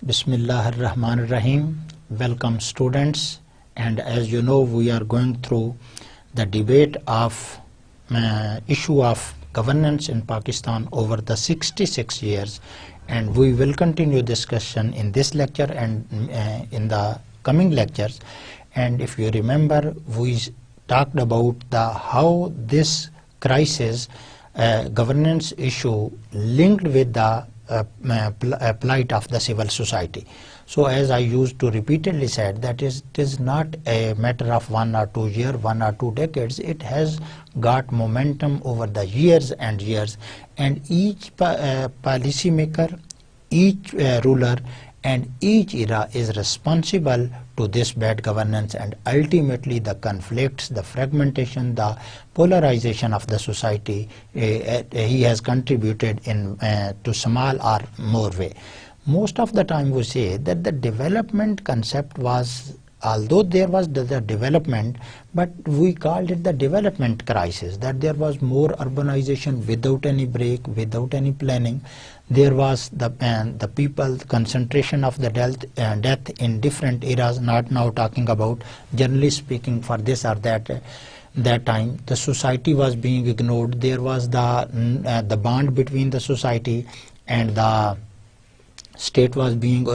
Bismillahirrahmanirrahim. Welcome students, and as you know, we are going through the debate of issue of governance in Pakistan over the 66 years, and we will continue discussion in this lecture and in the coming lectures. And if you remember, we talked about how this crisis governance issue linked with the plight of the civil society. So as I used to repeatedly said, that it is not a matter of 1 or 2 years, 1 or 2 decades. It has got momentum over the years and years, and each policy maker, each ruler and each era is responsible to this bad governance, and ultimately the conflicts, the fragmentation, the polarization of the society, he has contributed in to small or more way. Most of the time we say that the development concept was, although there was the development, but we called it the development crisis, that there was more urbanization without any break, without any planning. There was the people concentration of the death in different eras, not now talking about generally speaking for this or that time. The society was being ignored. There was the bond between the society and the state was being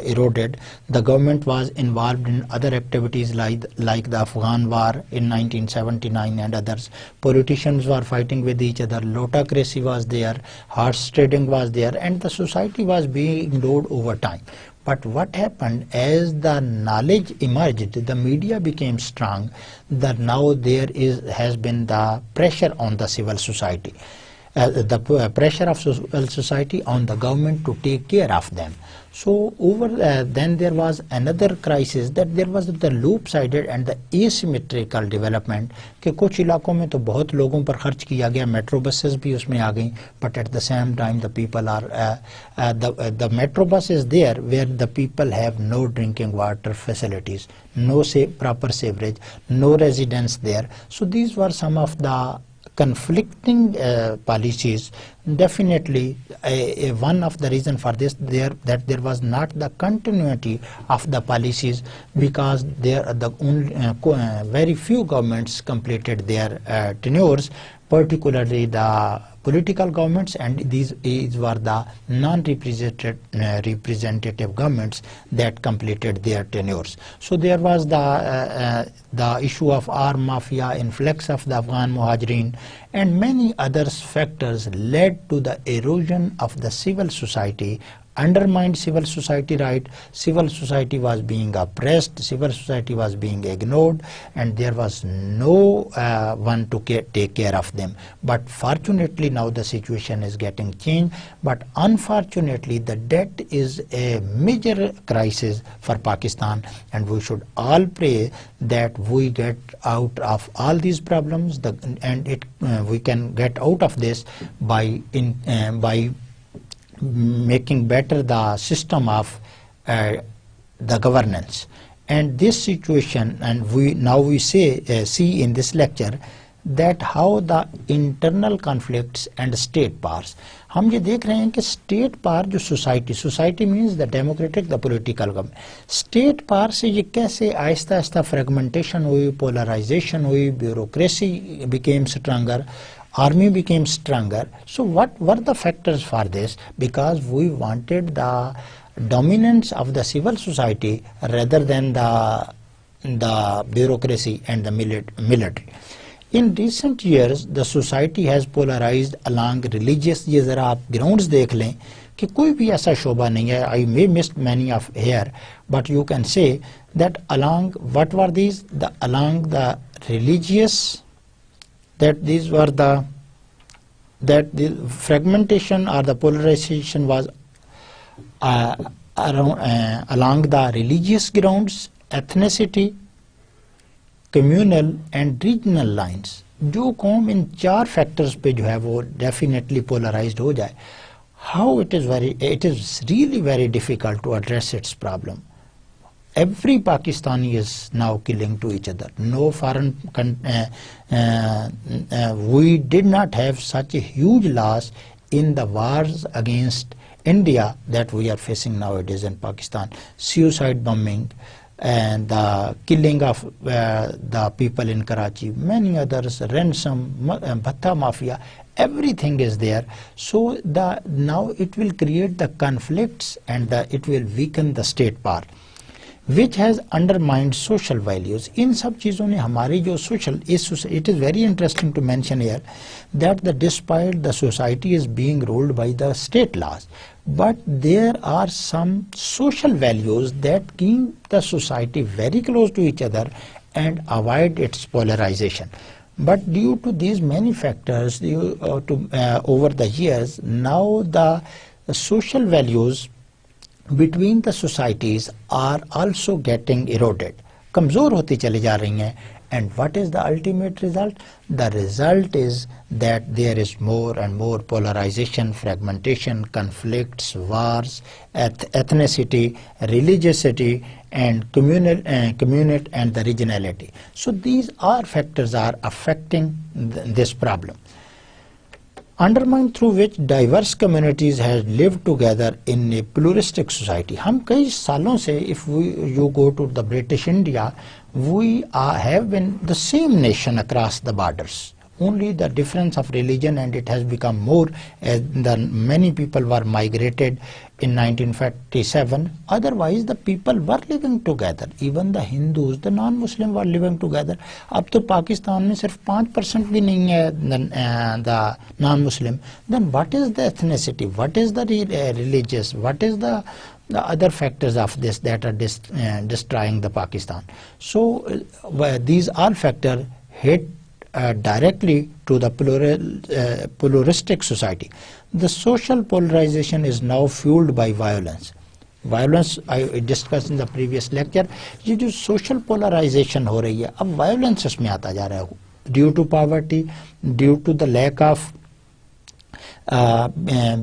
eroded. The government was involved in other activities like the Afghan war in 1979 and others. Politicians were fighting with each other. Lotocracy was there. Horse trading was there, and the society was being ignored over time. But what happened, as the knowledge emerged, the media became strong, that now there has been the pressure on the civil society. The pressure of civil society on the government to take care of them. So then there was another crisis, that there was the loop-sided and the asymmetrical development कि कुछ इलाकों में तो बहुत लोगों पर खर्च किया गया, metro buses भी उसमें आ गई, but at the same time the people are the metro bus is there where the people have no drinking water facilities, no proper sewerage, no residents there. So these were some of the conflicting policies. Definitely one of the reason for this that there was not the continuity of the policies, because very few governments completed their tenures, particularly the political governments, and these were the non-representative governments that completed their tenures. So there was the issue of armed mafia, influx of the Afghan Muhajirin, and many other factors led to the erosion of the civil society, undermined civil society right. Civil society was being oppressed, civil society was being ignored, and there was no one to take care of them. But fortunately now the situation is getting changed, but unfortunately the debt is a major crisis for Pakistan, and we should all pray that we get out of all these problems, and we can get out of this by making better the system of the governance. And this situation, and we see in this lecture that how the internal conflicts and state powers, हम ये देख रहे हैं कि state power जो society means the democratic the political government, state power से ये कैसे आहिस्ता आहिस्ता फ्रेगमेंटेशन हुई, पोलराइजेशन हुई, bureaucracy became stronger, army became stronger. So what were the factors for this? Because we wanted the dominance of the civil society rather than the bureaucracy and the military. In recent years, the society has polarized along religious. ये जरा आप grounds देख लें कि कोई भी ऐसा शोबा नहीं है. I may miss many of here, but you can say that along what were these? Along the religious, that these were the fragmentation or the polarization was along the religious grounds, ethnicity, communal and regional lines. जो कौम इन 4 factors पे जो है वो definitely polarised हो जाए, how it is really very difficult to address its problem. Every Pakistani is now killing to each other. No foreign we did not have such a huge loss in the wars against India that we are facing nowadays in Pakistan. Suicide bombing and the killing of the people in Karachi, many others, ransom, bhatta mafia, everything is there. So now it will create the conflicts and it will weaken the state power, which has undermined social values. In सब चीज़ों ने हमारी जो social, it is very interesting to mention here that despite the society is being ruled by the state laws, but there are some social values that keep the society very close to each other and avoid its polarization. But due to these many factors over the years, now the social values between the societies are also getting eroded, कमज़ोर होती चली जा रही हैं. And what is the ultimate result? The result is that there is more and more polarization, fragmentation, conflicts, wars, ethnicity, religiosity, and community and the regionality. So these all factors are affecting this problem, undermined through which diverse communities have lived together in a pluralistic society. हम कई सालों से, if you go to the British India, we have been the same nation across the borders. Only the difference of religion, and it has become more than many people were migrated in 1947. Otherwise, the people were living together. Even the Hindus, the non-Muslim were living together. अब तो पाकिस्तान में सिर्फ 5% भी नहीं है the non-Muslim. Then what is the ethnicity? What is the religious? What is the other factors of this that are destroying the Pakistan? So these all factors hit directly to the pluralistic society. The social polarization is now fueled by violence. Violence, I discussed in the previous lecture. ये जो social polarization हो रही है, अब violence इसमें आता जा रहा है, due to poverty, due to the lack of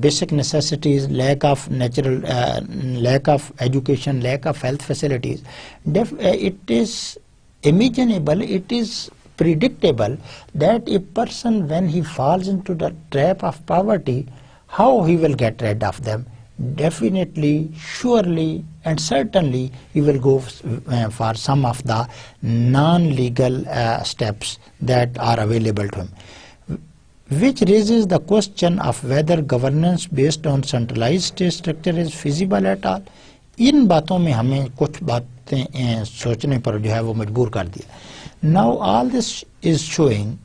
basic necessities, lack of lack of education, lack of health facilities. It is imaginable, it is predictable that a person, when he falls into the trap of poverty, how he will get rid of them? Definitely, surely, and certainly he will go for some of the non-legal steps that are available to him, which raises the question of whether governance based on centralized state structure is feasible at all. इन बातों में हमें कुछ बातें सोचने पर जो है वो मजबूर कर दिया. Now all this is showing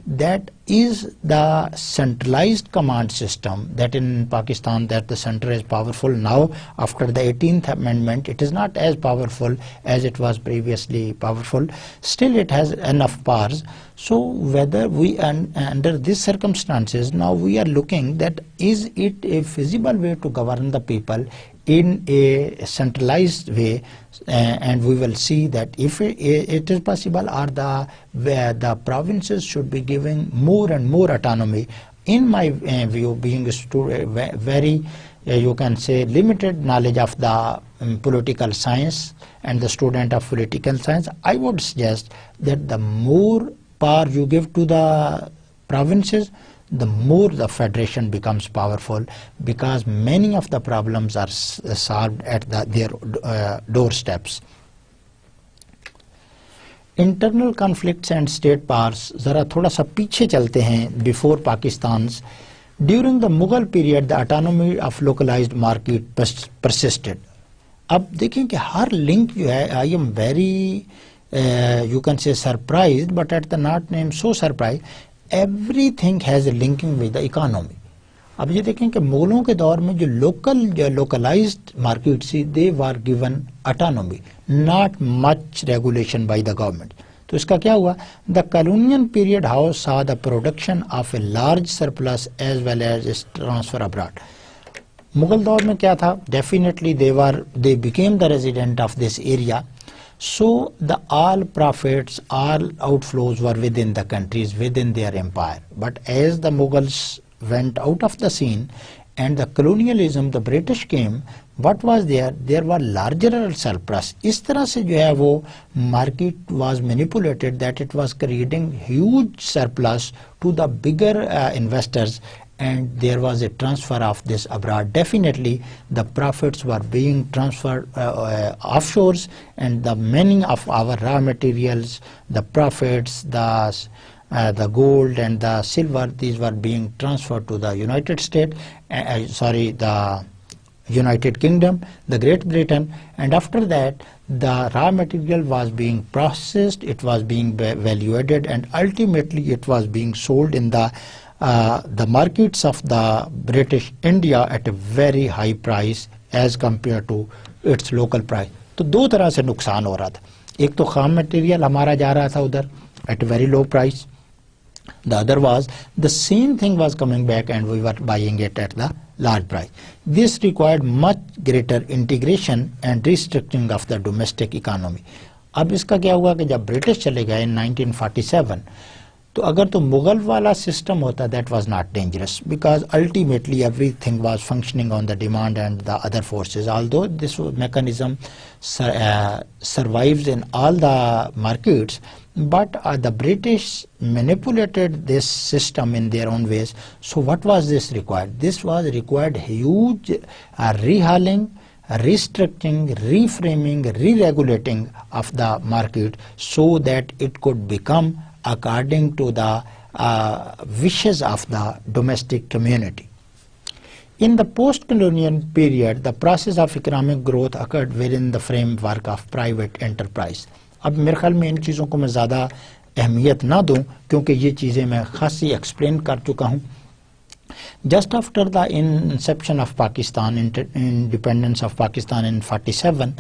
that is the centralized command system that in Pakistan, that the center is powerful now after the 18th amendment. It is not as powerful as it was previously powerful. Still it has enough powers. So whether we under these circumstances, now we are looking that is it a feasible way to govern the people in a centralized way, and we will see that if it is possible, or the provinces should be given more and more autonomy. In my view, being a very you can say limited knowledge of the political science and the student of political science, I would suggest that the more power you give to the provinces, the more the federation becomes powerful, because many of the problems are solved at their doorsteps. Internal conflicts and state powers, जरा थोड़ा सा पीछे चलते हैं before Pakistan's. During the Mughal period, the autonomy of localized market persisted. अब देखें कि हर link जो है, I am very you can say surprised, but at the not name so surprised. Everything has a linking with the economy. अब ये देखें कि मुगलों के दौर में जो localized market थी, they were given autonomy, not much regulation by the government. तो इसका क्या हुआ? The colonial period house saw the production of a large surplus as well as its transfer abroad. Mughal दौर में क्या था? Definitely they became the resident of this area. So the all profits, all outflows were within the countries, within their empire. But as the Mughals went out of the scene and the colonialism, the British came, what was there? There were larger surplus. इस तरह से जो है वो market was manipulated that it was creating huge surplus to the bigger investors, and there was a transfer of this abroad. Definitely the profits were being transferred offshores, and the many of our raw materials, the profits, the gold and the silver, these were being transferred to the United States, the United Kingdom, the Great Britain, and after that the raw material was being processed, it was being value added, and ultimately it was being sold in the markets of the British India at a very high price as compared to its local price. तो दो तरह से नुकसान हो रहा था, एक तो खाम मटेरियल हमारा जा रहा था उधर at a very low price, the other was the same thing was coming back and we were buying it at the large price. This required much greater integration and restructuring of the domestic economy. अब इसका क्या हुआ कि जब British चले गए in 1947, तो अगर तो मुगल वाला सिस्टम होता, that was not dangerous because ultimately everything was functioning on the demand and the other forces. Although this mechanism survives in all the markets, but the British manipulated this system in their own ways. So what was this required? This was required huge rehauling, restructuring, reframing, re-regulating of the market so that it could become according to the wishes of the domestic community. In the post-colonial period, the process of economic growth occurred within the framework of private enterprise. अब मेरे ख्याल में इन चीज़ों को मैं ज़्यादा अहमियत ना दूं क्योंकि ये चीज़ें मैं खासी एक्सप्लेन कर चुका हूँ. Just after the inception of Pakistan, independence of Pakistan in 47,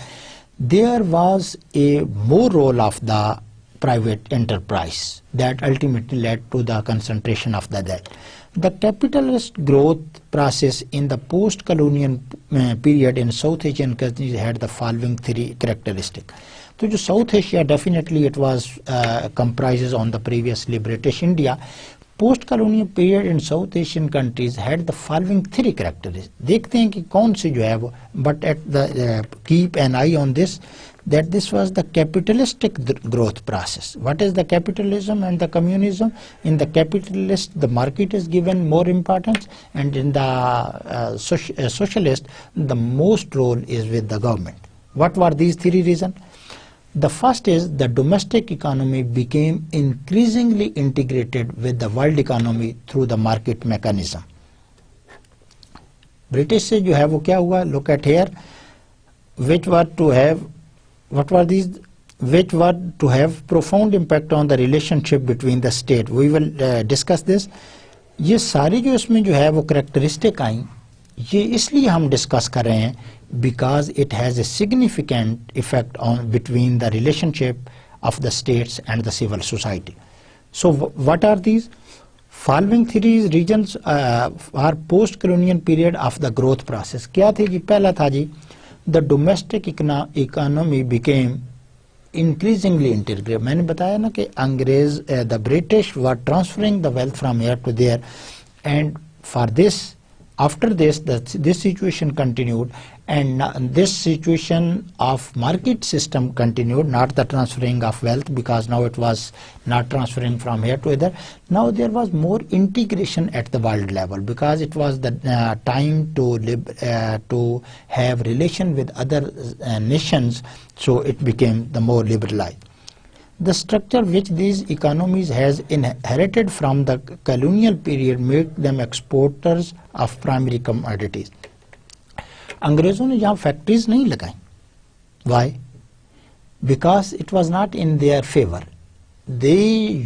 there was a more role of the private enterprise that ultimately led to the concentration of the debt. The capitalist growth process in the post-colonial period in South Asian countries had the following three characteristics. So जो South Asia, definitely it was comprises on the previously British India. Post-colonial period in South Asian countries had the following three characteristics. देखते हैं कि कौन से जो है वो, but at the keep an eye on this, that this was the capitalistic growth process. What is the capitalism and the communism? In the capitalist, the market is given more importance, and in the socialist, the most role is with the government. What were these three reasons? The first is the domestic economy became increasingly integrated with the world economy through the market mechanism. British से जो है वो क्या हुआ? Look at here, which were to have, what were these? Which were to have profound impact on the relationship between the state. We will discuss this. ये सारी जो इसमें जो है वो characteristic आई, ये इसलिए हम discuss कर रहे हैं because it has a significant effect on between the relationship of the states and the civil society. So what are these? Following three regions are post-colonial period of the growth process. क्या थे जी? पहला था जी, the domestic economy became increasingly integrated. मैंने बताया ना कि अंग्रेज, the British were transferring the wealth from here to there, and for this, after this, this situation continued, and this situation of market system continued, not the transferring of wealth, because now it was not transferring from here to there. Now there was more integration at the world level because it was the time to have relation with other nations, so it became the more liberalized. The structure which these economies has inherited from the colonial period made them exporters of primary commodities. अंग्रेजों ने यहाँ factories नहीं लगाई. Why? Because it was not in their favor. They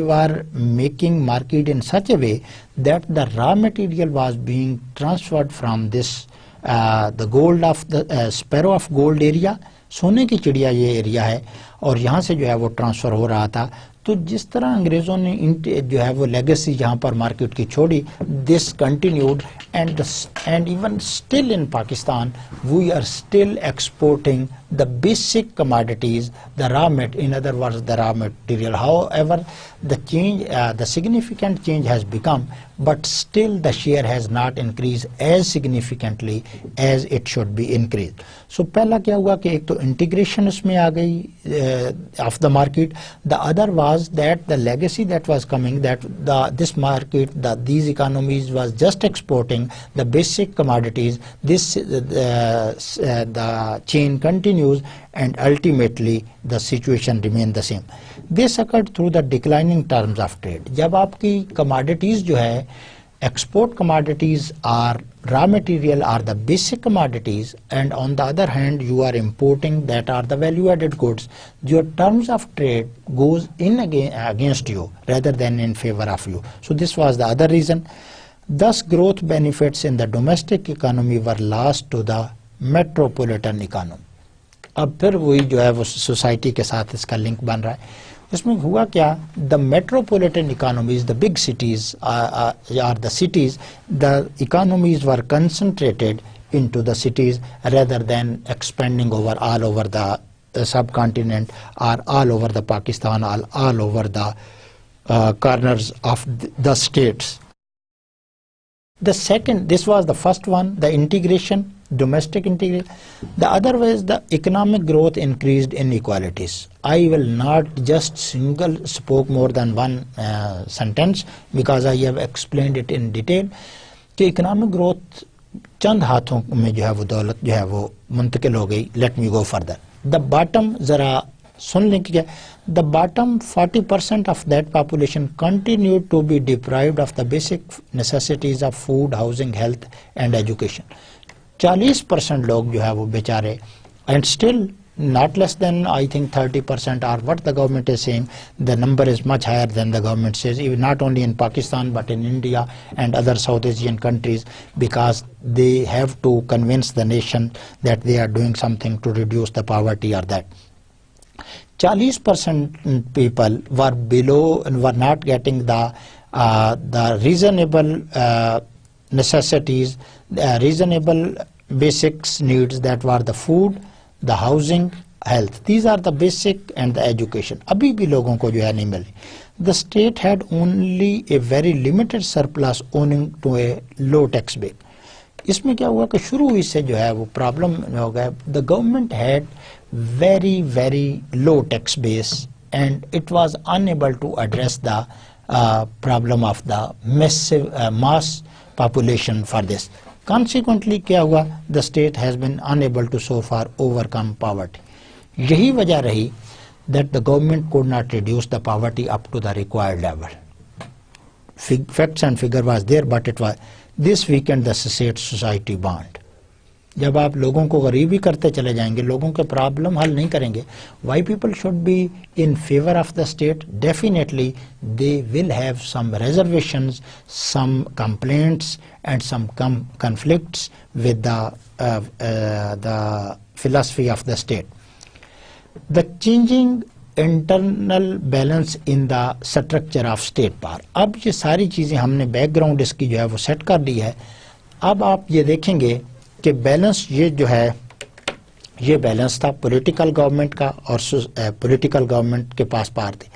were making market in such a way that the raw material was being transferred from this the gold of the sparrow of gold area, सोने की चिड़िया ये area है, और यहाँ से जो है वो ट्रांसफ़र हो रहा था. तो जिस तरह अंग्रेज़ों ने जो है वो लेगेसी जहाँ पर मार्केट की छोड़ी, this continued and even still in Pakistan we are still exporting the basic commodities, the in other words the raw material. However, the change, the significant change has become, but still the share has not increased as significantly as it should be increased. So पहला क्या हुआ कि एक तो integration इसमें आ गई of the market. The other was that the legacy that was coming, that this market, these economies was just exporting the basic commodities. This the chain continues and ultimately the situation remain the same. This occurred through the declining terms of trade. जब आपकी commodities जो है, export commodities are raw material, are the basic commodities, and on the other hand you are importing that are the value added goods, your terms of trade goes in against you rather than in favor of you. So this was the other reason. Thus growth benefits in the domestic economy were lost to the metropolitan economy. अब फिर वही जो है वो society के साथ इसका link बन रहा है. इसमें हुआ क्या, the metropolitan economies, the big cities are the cities, the economies were concentrated into the cities rather than expanding over all over the subcontinent or all over the Pakistan or all over the corners of the states. The second, this was the first one, the integration, domestic integration. The other was the economic growth increased inequalities. I will not just spoke more than one sentence because I have explained it in detail. कि economic growth चंद हाथों में जो है वो दौलत जो है वो मुंतकिल हो गई. Let me go further. The bottom, जरा सुन लें क्या, the bottom 40% of that population continued to be deprived of the basic necessities of food, housing, health and education. 40% लोग जो है वो बेचारे, and still not less than I think 30% are what the government is saying. The number is much higher than the government says, even not only in Pakistan but in India and other South Asian countries, because they have to convince the nation that they are doing something to reduce the poverty or that. 40% people were below and were not getting the reasonable necessities, reasonable basics needs, that were the food, the housing, health. These are the basic and the education. अभी भी लोगों को जो है नहीं मिली. The state had only a very limited surplus owing to a low tax base. इसमें क्या हुआ कि शुरू से जो है वो प्रॉब्लम हो गया. The government had very low tax base and it was unable to address the problem of the massive mass population for this. Consequently क्या हुआ, the state has been unable to so far overcome poverty. यही वजह रही that the government could not reduce the poverty up to the required level. Facts and figure was there, but it was this weakened the state society bond. जब आप लोगों को गरीबी करते चले जाएंगे, लोगों के प्रॉब्लम हल नहीं करेंगे. Why people should be in favor of the state? Definitely they will have some reservations, some complaints and some conflicts with the philosophy of the state. The changing internal balance in the structure of state power. अब ये सारी चीज़ें हमने background इसकी जो है वो set कर दी है. अब आप ये देखेंगे कि बैलेंस ये जो है, ये बैलेंस था पॉलिटिकल गवर्नमेंट का और पॉलिटिकल गवर्नमेंट के पास पावर थी.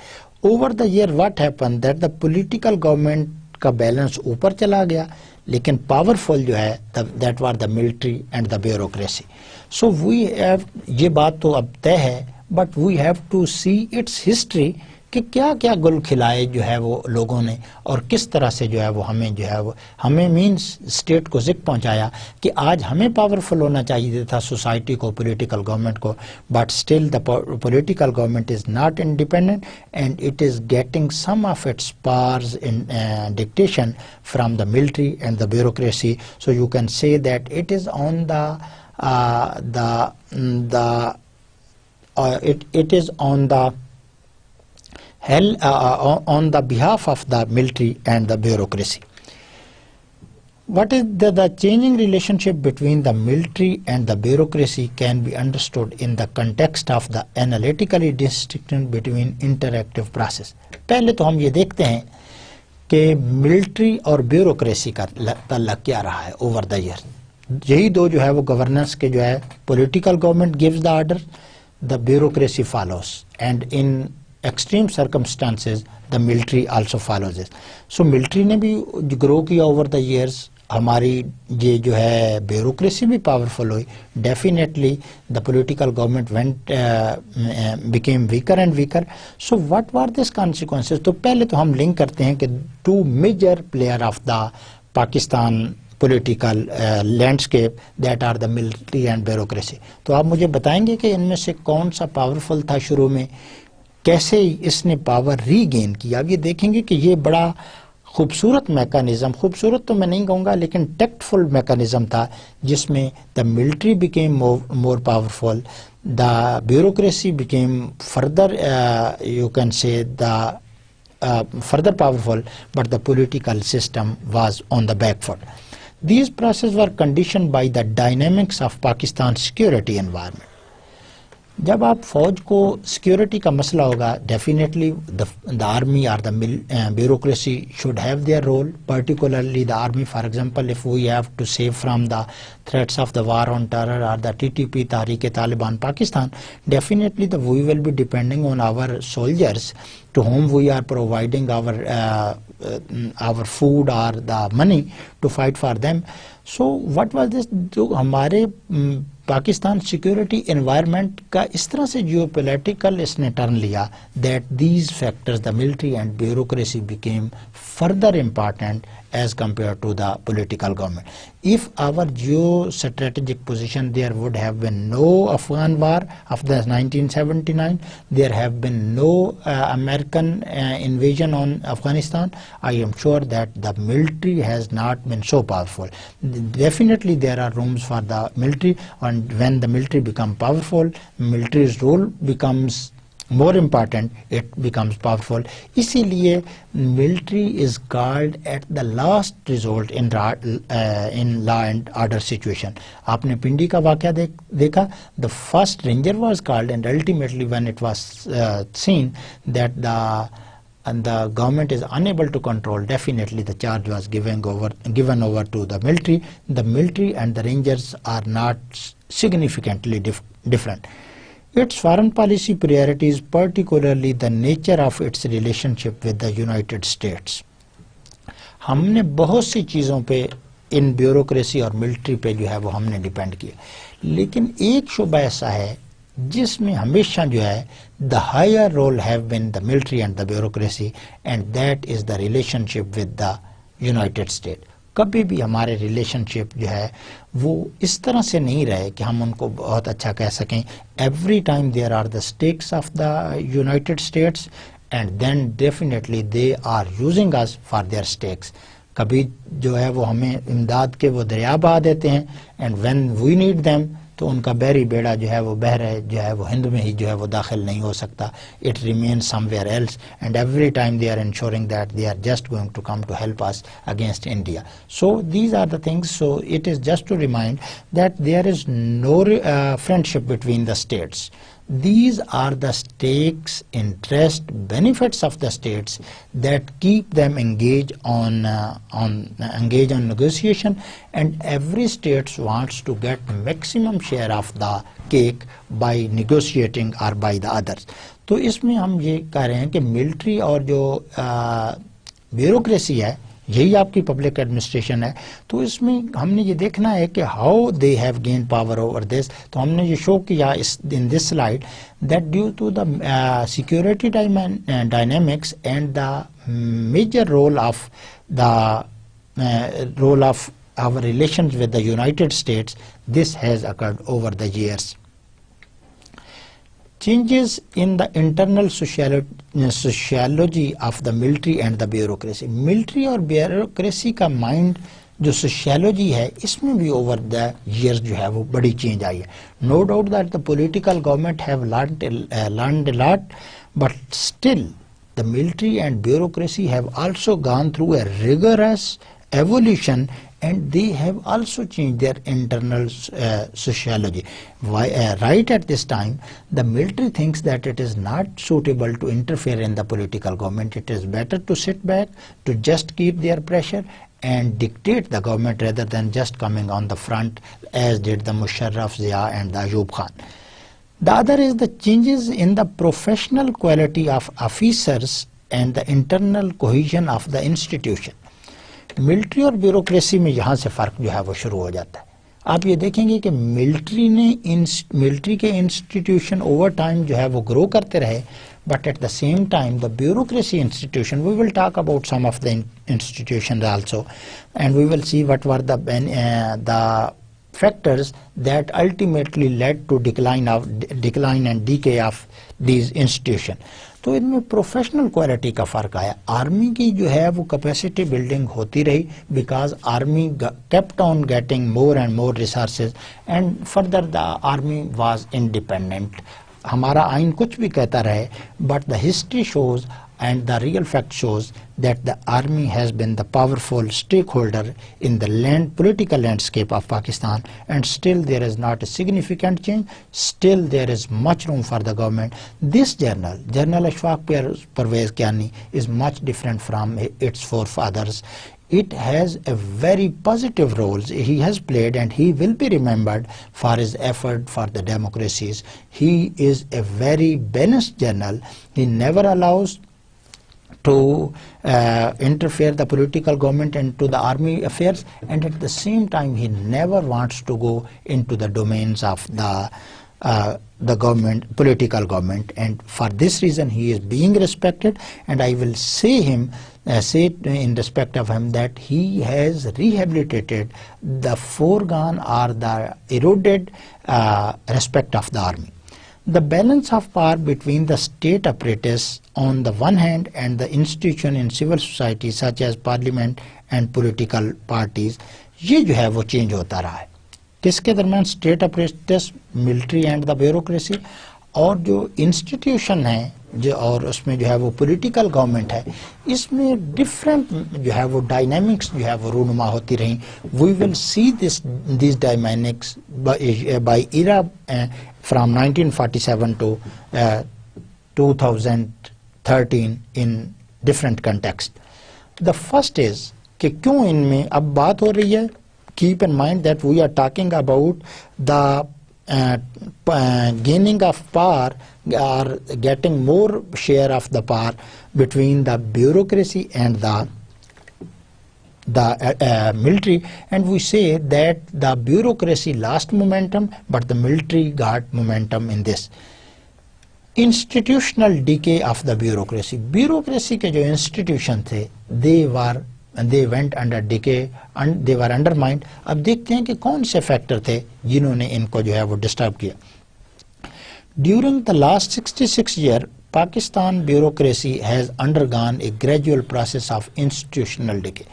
Over the year what happen that the political government का बैलेंस ऊपर चला गया, लेकिन पावरफुल जो है that were the military and the bureaucracy. So we have, ये बात तो अब तय है, but we have to see its history कि क्या क्या गुल खिलाए जो है वो लोगों ने और किस तरह से जो है वो हमें जो है वो हमें मीन्स स्टेट को जिक पहुंचाया कि आज हमें पावरफुल होना चाहिए था सोसाइटी को, पॉलिटिकल गवर्नमेंट को, but still the political government is not independent and it is getting some of its powers in dictation from the military and the bureaucracy. So you can say that it is on it is on the behalf of the military and the bureaucracy. what is the changing relationship between the military and the bureaucracy can be understood in the context of the analytically distinction between interactive process. पहले तो हम ये देखते हैं कि military और bureaucracy का ताल्लुक क्या रहा है ओवर द ईयर. यही दो जो है वो गवर्नेंस के जो है political government gives the order, the bureaucracy follows, and in extreme circumstances the military also follows it. So military ने भी ग्रो किया ओवर द ईयर्स. हमारी ये जो है ब्यूरोक्रेसी भी पावरफुल हुई. Definitely the political government went became weaker and weaker. So what were this consequences? तो पहले तो हम लिंक करते हैं कि two major player of the Pakistan political landscape that are the military and bureaucracy. तो आप मुझे बताएंगे कि इनमें से कौन सा पावरफुल था शुरू में, कैसे इसने पावर रीगेन किया. अब ये देखेंगे कि ये बड़ा खूबसूरत मैकेनिज्म, खूबसूरत तो मैं नहीं कहूँगा लेकिन टेक्टफुल मैकेनिज्म था, जिसमें the military became more powerful, the bureaucracy became further you can से the further powerful, but the political system was on the back foot. These processes were conditioned by the dynamics of Pakistan's security environment. जब आप फौज को security का मसला होगा, definitely the army और the bureaucracy should have their role, particularly the army. For example, if we have to save from the threats of the war on terror or the TTP, Tehreek-e-Taliban Pakistan, definitely we will be depending on our soldiers to whom we are providing our food or the money to fight for them. So what was this? जो हमारे Pakistan security environment का इस तरह से geo political इसने turn लिया that these factors the military and bureaucracy became further important as compared to the political government. If our geostrategic position, there would have been no Afghan war after 1979, there have been no American invasion on Afghanistan, I am sure that the military has not been so powerful. Definitely there are rooms for the military, and when the military become powerful, military's role becomes more important, it becomes powerful. इसीलिए military is called at the last resort in law and order situation. आपने पिंडी का वाक़या देखा. The first ranger was called, and ultimately when it was seen that the government is unable to control, definitely the charge was given over to the military. The military and the rangers are not significantly different. Its foreign policy priorities, particularly the nature of its relationship with the United States. हमने बहुत सी चीज़ों पे इन bureaucracy और military पे जो है वो हमने डिपेंड किया, लेकिन एक शुबा ऐसा है जिसमें हमेशा जो है the higher role have been the military and the bureaucracy, and that is the relationship with the United State. कभी भी हमारे रिलेशनशिप जो है वो इस तरह से नहीं रहे कि हम उनको बहुत अच्छा कह सकें. Every time there are the stakes of the United States, and then definitely they are using us for their stakes. कभी जो है वो हमें इमदाद के वो दरिया बहा देते हैं, and when we need them तो उनका बहरी बेड़ा जो है वो बहर है जो है वो हिंद में ही जो है वो दाखिल नहीं हो सकता. It remains somewhere else, and every time they are insuring that they are just going to come to help us against India. So these are the things. So it is just to remind that there is no friendship between the states. These are the stakes, interest, benefits of the states that keep them engaged on negotiation, and every state wants to get maximum share of the cake by negotiating or by the others. तो इसमें हम ये कह रहे हैं कि military और जो ब्यूरोक्रेसी है यही आपकी पब्लिक एडमिनिस्ट्रेशन है. तो इसमें हमने ये देखना है कि how they have gain power over this. तो हमने ये शो किया in this slide that due to the security dynamics and the major role of our relations with the United States, this has occurred over the years. Changes in the internal sociology of the military and the bureaucracy. Military और bureaucracy का mind जो sociology है इसमें भी over the years जो है वो बड़ी change आई है. No doubt that the political government have learned a lot, but still the military and bureaucracy have also gone through a rigorous evolution and they have also changed their internal sociology. Right at this time, the military thinks that it is not suitable to interfere in the political government. It is better to sit back, to just keep their pressure and dictate the government rather than just coming on the front as did the Musharraf, Zia and the Ayub Khan. The other is the changes in the professional quality of officers and the internal cohesion of the institution. Military और bureaucracy में यहाँ से फ़र्क जो है वो शुरू हो जाता है. आप ये देखेंगे कि मिलिट्री के इंस्टीट्यूशन ओवर टाइम जो है वो ग्रो करते रहे, but at the same time the bureaucracy institution, we will talk about some of the institutions also, and we will see what were the factors that ultimately led to decline and decay of these institutions. तो इनमें professional quality का फ़र्क आया. Army की जो है वो capacity building होती रही, because army kept on getting more and more resources, and further the army was independent. हमारा आइन कुछ भी कहता रहे, but the history shows and the real fact shows that the army has been the powerful stakeholder in the political landscape of Pakistan, and still there is not a significant change. Still there is much room for the government. This General Ashfaq Parvez Kiani, is much different from its forefathers. It has a very positive role he has played, and he will be remembered for his effort for the democracies. He is a very balanced general. He never allows to interfere the political government into the army affairs, and at the same time he never wants to go into the domains of the government, political government, and for this reason he is being respected. And I will say in respect of him that he has rehabilitated the foregone or the eroded respect of the army. The balance of power between the state apparatus on the one hand and the institution in civil society such as parliament and political parties, ये जो है वो change होता रहा है. किसके दरमियान? State apparatus, military and the bureaucracy, और जो इंस्टीट्यूशन है जो और उसमें जो है वो पॉलिटिकल गवर्नमेंट है, इसमें डिफरेंट जो है वो डायनामिक्स जो है वो रूनुमा होती रही. We will see this dynamics by era from 1947 to 2013 in different context. The first is कि क्यों इनमें अब बात हो रही है. Keep in mind that we are talking about the gaining of power or getting more share of the power between the bureaucracy and the military, and we say that the bureaucracy lost momentum but the military got momentum in this. Institutional decay of the bureaucracy के जो institution थे, they went under decay and they were undermined. अब देखते हैं कि कौन से factor थे जिन्होंने इनको जो है वो डिस्टर्ब किया. During the last 66 years, Pakistan bureaucracy has undergone a gradual process of institutional decay.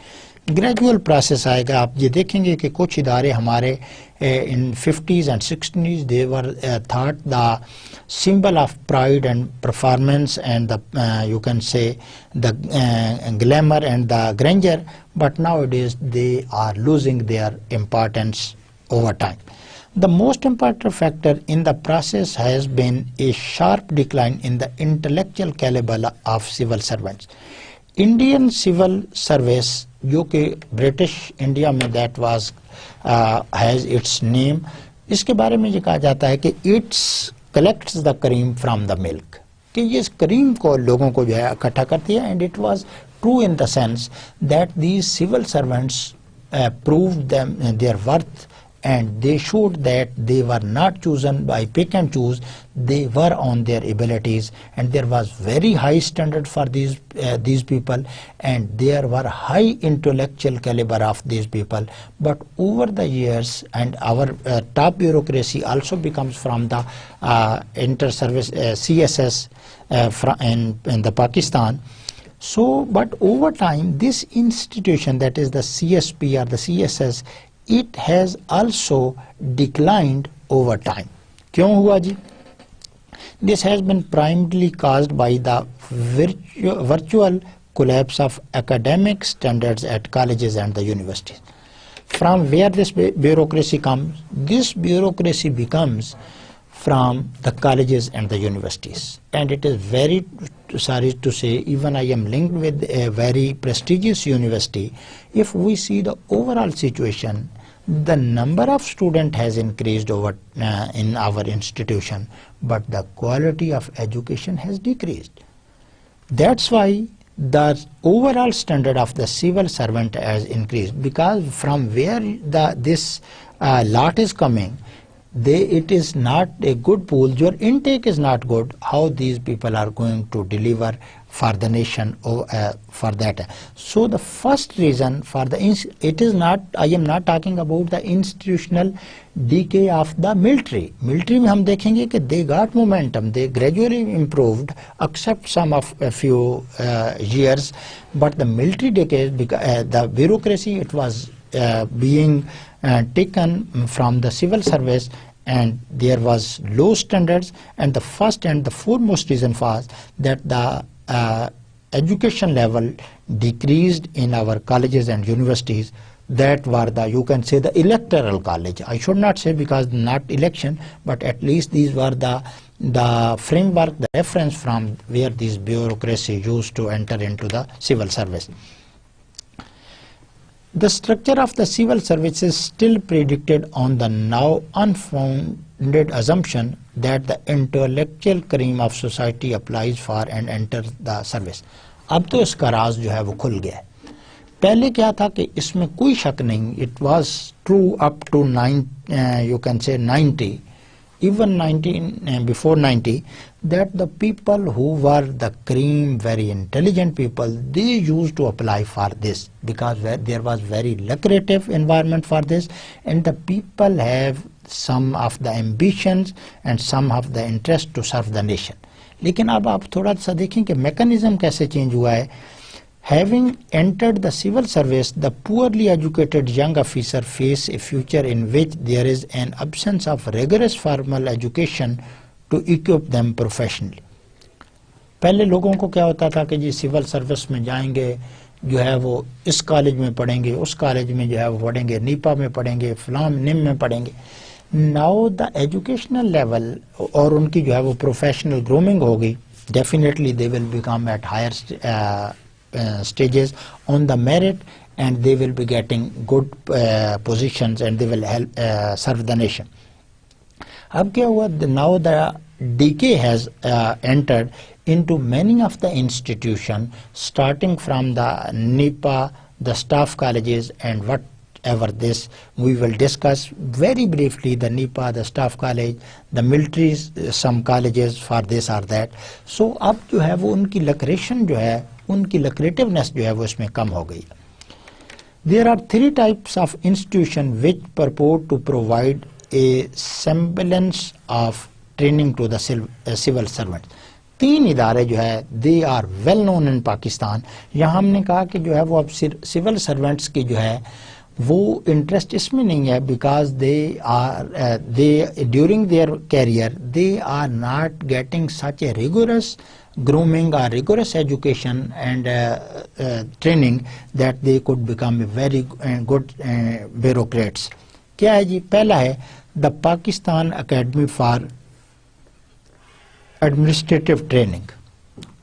Gradual process आएगा. आप ये देखेंगे कि कुछ इदारे हमारे इन 50s and 60s they were thought the symbol of pride and performance and the you can say the glamour and the grandeur, but nowadays they are losing their importance over time. The most important factor in the process has been a sharp decline in the intellectual caliber of civil servants. Indian civil service जो कि British India में that was has its name, इसके बारे में ये कहा जाता है कि its collects the cream from the milk, कि ये करीम को लोगों को जो है इकट्ठा करती है. And it was true in the sense that these civil servants proved them their worth, and they showed that they were not chosen by pick and choose. They were on their abilities, and there was very high standard for these people, and there were high intellectual caliber of these people. But over the years, and our top bureaucracy also becomes from the inter-service CSS in the Pakistan. So, but over time, this institution, that is the CSP or the CSS, it has also declined over time. क्यों हुआ जी? This has been primarily caused by the virtual collapse of academic standards at colleges and the universities. from where this bureaucracy comes? This bureaucracy becomes from the colleges and the universities, and it is very sorry to say, even I am linked with a very prestigious university. If we see the overall situation, the number of students has increased over in our institution, but the quality of education has decreased. That's why the overall standard of the civil servant has increased, because from where this lot is coming, it is not a good pool. Your intake is not good. How these people are going to deliver for the nation for that? So the first reason for it is not, I am not talking about the institutional decay of the military. Military में हम देखेंगे कि they got momentum, they gradually improved, except some of a few years. But the military decay, the bureaucracy, it was being taken from the civil service, and there was low standards. And the first and the foremost reason was that the education level decreased in our colleges and universities. That were the, you can say, the electoral college. I should not say, because not election, but at least these were the framework, the reference from where this bureaucracy used to enter into the civil service. The structure of the civil service is still predicated on the now unfounded assumption that the intellectual cream of society applies for and enters the service. अब तो इसका राज जो है वो खुल गया है. पहले क्या था कि इसमें कोई शक नहीं. It was true up to you can say 90, even 19 before 90, that the people who were the cream, very intelligent people, they used to apply for this, because there was very lucrative environment for this, and the people have some of the ambitions and some of the interest to serve the nation. लेकिन अब आप थोड़ा सा देखें कि mechanism कैसे change हुआ है. Having entered the civil service, the poorly educated young officer face a future in which there is an absence of rigorous formal education to equip them professionally. पहले लोगों को क्या होता था कि जी सिविल सर्विस में जाएंगे, जो है वो इस कॉलेज में पढ़ेंगे, उस कॉलेज में जो है वो पढ़ेंगे, नीपा में पढ़ेंगे, फलां निम में पढ़ेंगे. Now the educational level और उनकी जो है वो professional grooming होगी. Definitely they will become at higher stages on the merit, and they will be getting good positions, and they will help serve the nation. अब क्या हुआ? Now the decay has entered into many of the institutions, starting from the NIPA, the staff colleges, and whatever this we will discuss very briefly. The NIPA, the staff college, the militaries, some colleges for this or that. So अब जो है वो उनकी lucration जो है, उनकी lucrativeness जो है वो इसमें कम हो गई. There are three types of institutions which purport to provide a semblance of training to the civil servants. तीन इदारे जो है they are well known in Pakistan. यहाँ हमने कहा कि जो है वो अब civil servants की जो है वो interest इसमें नहीं है, because they during their career they are not getting such a rigorous grooming or rigorous education and training that they could become a very good bureaucrats. क्या है जी? पहला है the Pakistan Academy for Administrative Training.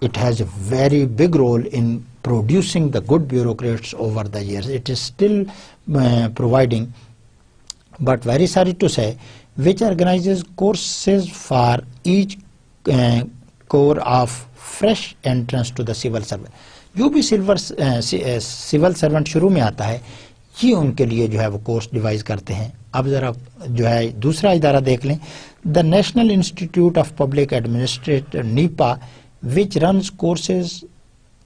It has a very big role in producing the good bureaucrats over the years. It is still providing, but very sorry to say, which organizes courses for each corps of fresh entrance to the civil service. जो भी civil servant शुरू में आता है, ये उनके लिए जो है वो कोर्स डिवाइस करते हैं. अब जरा जो है दूसरा इदारा देख लें, the national institute of public administration NIPA, which runs courses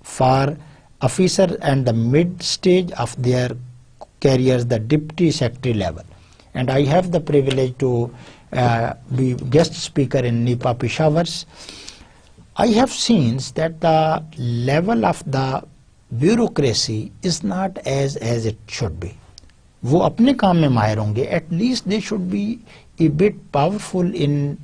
for officers and the mid stage of their careers, the deputy secretary level. And I have the privilege to be guest speaker in NIPA Peshawars. I have seen that the level of the bureaucracy is not as it should be. वो अपने काम में माहिर होंगे. At least they should be a bit powerful in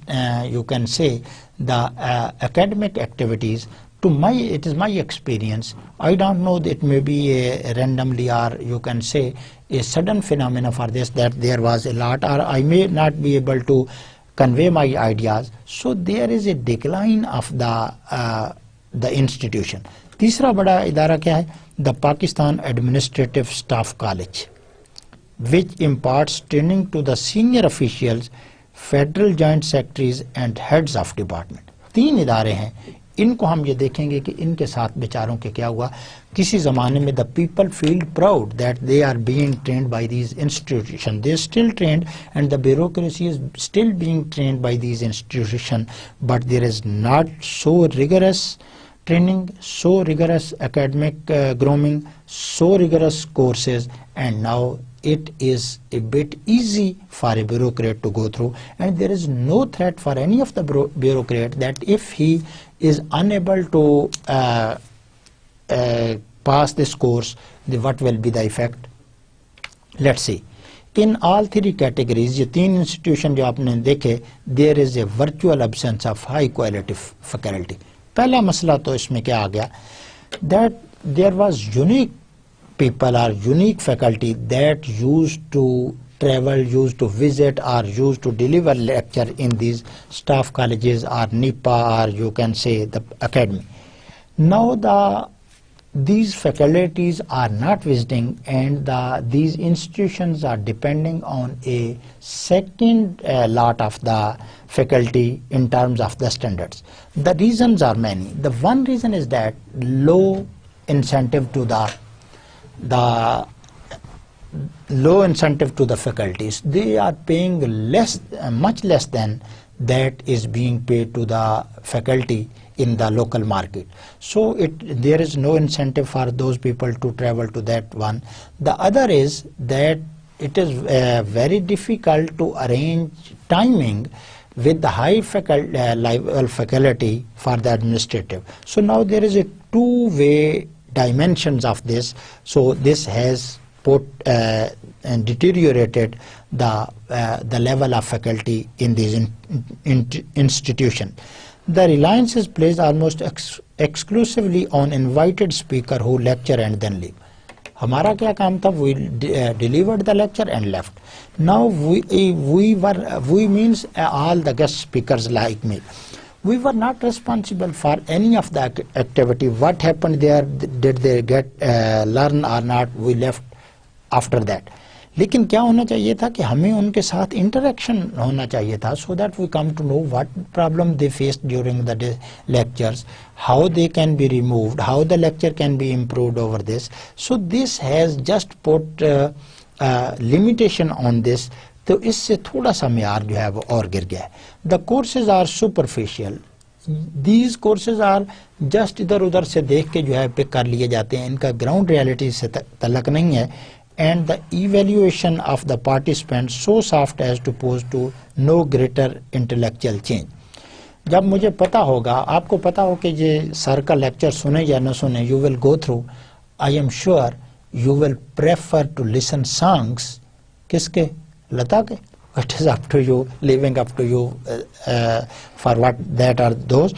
you can say the academic activities, it is my experience. I don't know that it may be a randomly, or you can say a sudden phenomena for this, that there was a lot, or I may not be able to convey my ideas. So there is a decline of the institution. तीसरा बड़ा इदारा क्या है? The Pakistan Administrative Staff College, which imparts training to the senior officials, federal joint secretaries and heads of department. 3 इदारे हैं. इनको हम ये देखेंगे कि इनके साथ बेचारों के क्या हुआ. किसी ज़माने में the people feel proud that they are being trained by these institutions. They are still trained, and the bureaucracy is still being trained by these institutions, but there is not so rigorous training, so rigorous academic grooming, so rigorous courses, and now it is a bit easy for a bureaucrat to go through, and there is no threat for any of the bureaucrat that if he is unable to pass this course, what will be the effect? Let's see. In all 3 categories, ये 3 institution जो आपने देखे, there is a virtual absence of high quality faculty. पहला मसला तो इसमें क्या आ गया, that there was unique people or unique faculty that used to travel, used to visit, or used to deliver lecture in these staff colleges or NIPA, or you can say the academy. Now these faculties are not visiting, and these institutions are depending on a second lot of the faculty in terms of the standards. The reasons are many. The one reason is that low incentive to the low incentive to the faculties. They are paying less, much less than that is being paid to the faculty in the local market. So there is no incentive for those people to travel to that one. The other is that it is very difficult to arrange timing with the high level faculty for the administrative. So now there is a two-way dimensions of this. So this has put and deteriorated the level of faculty in these institutions. The reliance is placed almost exclusively on invited speaker who lecture and then leave. हमारा क्या काम था? We delivered the lecture and left. Now we means all the guest speakers like me. We were not responsible for any of the activity. What happened there? Did they get learn or not? We left after that. लेकिन क्या होना चाहिए था कि हमें उनके साथ interaction होना चाहिए था, so that we come to know what problem they faced during the lectures, how they can be removed, how the lecture can be improved over this. So this has just put limitation on this. तो इससे थोड़ा सा म्यार जो है वो और गिर गया है. The courses are superficial. These courses are just इधर उधर से देख के जो है पिक कर लिए जाते हैं. इनका ग्राउंड रियलिटी से तल्लक नहीं है. And the evaluation of the participants so soft as to pose to no greater intellectual change. जब मुझे पता होगा, आपको पता हो कि ये सर का लेक्चर सुने या न सुने, you will go through. I am sure you will prefer to listen songs. किसके? लता के. It is up to you, leaving up to you for what that are those.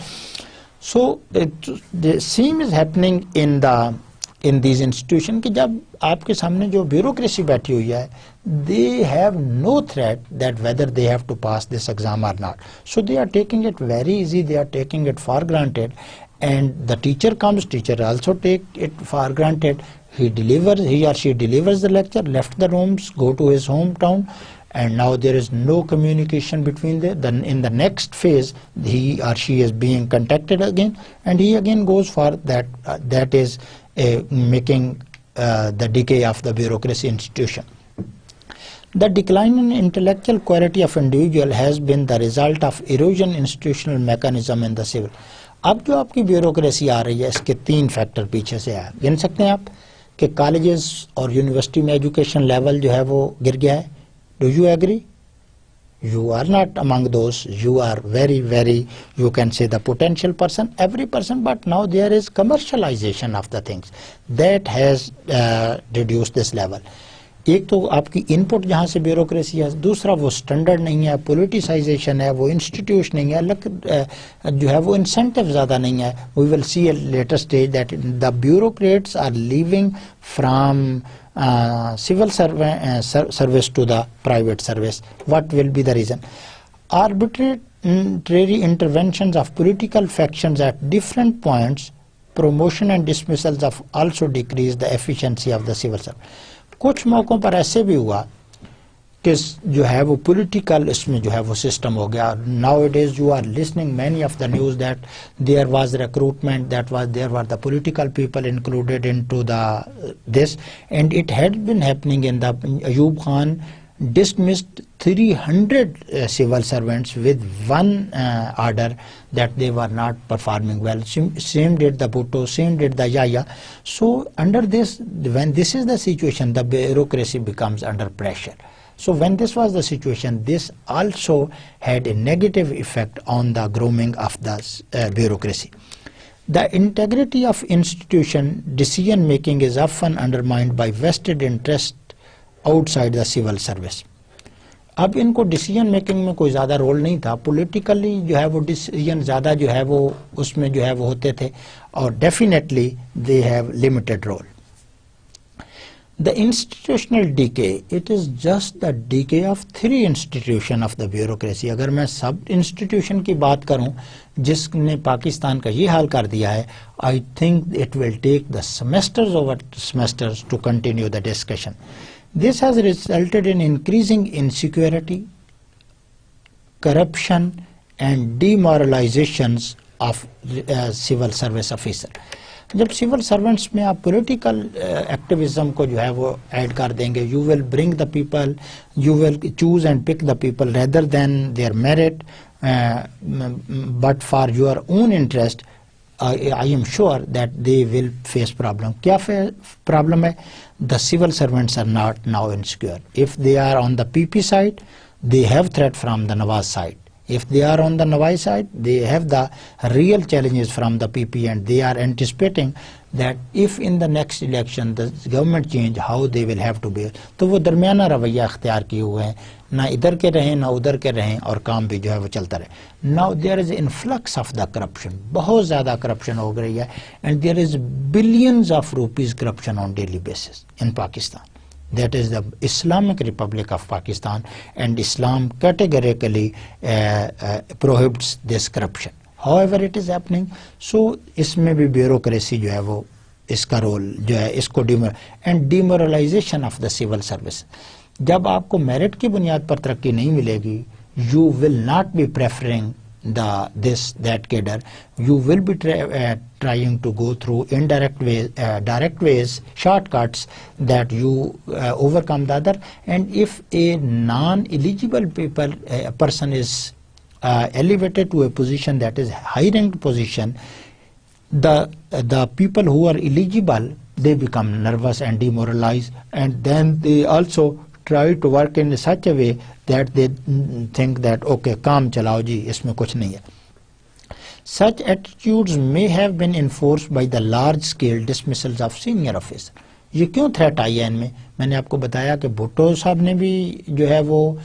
So the same is happening in these institutions कि जब आपके सामने जो bureaucracy बैठी हुई है, they have no threat that whether they have to pass this exam or not. So they are taking it very easy, they are taking it for granted, and the teacher comes, teacher also take it for granted. He or she delivers the lecture, left the rooms, go to his hometown, and now there is no communication between them. Then in the next phase, he or she is being contacted again, and he again goes for that. That is making the decay of the bureaucracy institution. The decline in intellectual quality of individual has been the result of erosion institutional mechanism in the civil. अब जो आपकी bureaucracy आ रही है, इसके 3 factor पीछे से आया. गिन सकते हैं आप कि कॉलेजेस और यूनिवर्सिटी में एजुकेशन लेवल जो है वो गिर गया है. Do you agree? You are not among those. You are very, you can say the potential person, every person, but now there is commercialization of the things that has reduced this level. एक तो आपकी input जहाँ से bureaucracy है, दूसरा वो standard नहीं है, पॉलिटिसाइजेशन है, वो इंस्टीट्यूशन नहीं है, जो है वो इंसेंटिव ज़्यादा नहीं है. We will see a later stage that the bureaucrats are leaving from civil service to the private service. What will be the reason? Arbitrary interventions of political factions at different points, promotion and dismissals have also decreased the efficiency of the civil service. कुछ मौकों पर ऐसे भी हुआ कि जो है वो पॉलिटिकल इसमें जो है वो सिस्टम हो गया. Now it is you are listening many of the news that there was recruitment, that was there were the political people included into the this, and it had been happening in the Ayub Khan dismissed 300 civil servants with one order that they were not performing well. Same did the Bhutto, same did the Yahya. So under this, when this is the situation, the bureaucracy becomes under pressure. So when this was the situation, this also had a negative effect on the grooming of the bureaucracy. The integrity of institution decision making is often undermined by vested interest outside the civil service. अब इनको decision making में कोई ज़्यादा role नहीं था, politically जो है वो डिसीजन ज़्यादा जो है वो उसमें जो है वो होते थे, और definitely they have limited role. The institutional decay, it is just the decay of 3 institution of the bureaucracy. अगर मैं सब इंस्टीट्यूशन की बात करूं जिसने पाकिस्तान का ये हाल कर दिया है, I think it will take the semesters over semesters to continue the discussion. This has resulted in increasing insecurity, corruption and demoralizations of civil service officer. जब सिविल सर्वेंट्स में आप पॉलिटिकल एक्टिविज्म को जो है वो ऐड कर देंगे, you will bring the people, you will choose and pick the people rather than their merit, but for your own interest, I am sure that they will face problem. क्या problem है? The civil servants are not now insecure. If they are on the PP side, they have threat from the Nawaz side. If they are on the Nawaz side, they have the real challenges from the PP, and they are anticipating that if in the next election the government change, how they will have to be. तो वो दरमियाना रवैया अख्तियार किए हुए हैं, ना इधर के रहें ना उधर के रहें, और काम भी जो है वो चलता रहे. Now there is influx of the corruption, बहुत ज़्यादा corruption हो गई है, and there is billions of rupees corruption on daily basis in Pakistan. That is the Islamic Republic of Pakistan, and Islam categorically prohibits this corruption. However it is happening, so इसमें भी bureaucracy जो है वो इसका role जो है इसको demoralization of the civil service. जब आपको मेरिट की बुनियाद पर तरक्की नहीं मिलेगी, you will not be preferring that cadre. You will be trying to go through indirect ways, direct ways, shortcuts that you overcome the other. And if a non-eligible person is elevated to a position that is high-ranked position, the people who are eligible, they become nervous and demoralized, and then they also try to work in such a way that they think that okay, काम चलाओ जी, इसमें कुछ नहीं है. Such attitudes may have been enforced by the large-scale dismissals of senior officers. ये क्यों threat आई है इनमें? मैंने आपको बताया कि भुट्टो साहब ने भी जो है वो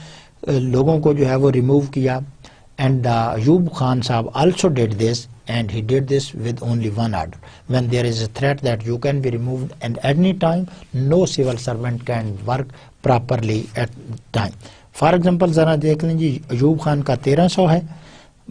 लोगों को जो है वो रिमूव किया, and Ayub Khan Sahab also did this, and he did this with only one order. When there is a threat that you can be removed and at any time, no civil servant can work properly at time. For example, जरा देख लीजिए, अयूब खान का 1300 है,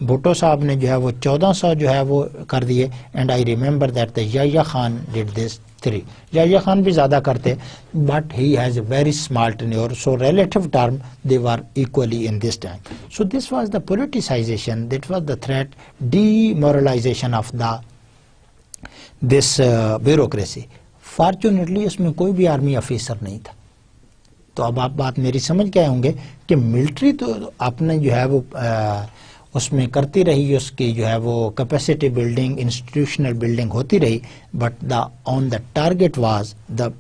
भुट्टो साहब ने जो है वो 1400 जो है वो कर दिए, and I remember that the Yahya Khan did this 3. Yahya Khan भी ज़्यादा करते, but he has a very small tenure, so relative term they were equally in this time. So this was the politicization, that was the threat, demoralization of this bureaucracy. Fortunately इसमें कोई भी army officer नहीं था. तो अब आप बात मेरी समझ गए होंगे कि मिलिट्री तो आपने जो है वो उसमें करती रही, उसकी जो है वो कैपेसिटी बिल्डिंग, इंस्टीट्यूशनल बिल्डिंग होती रही, but the on the target was the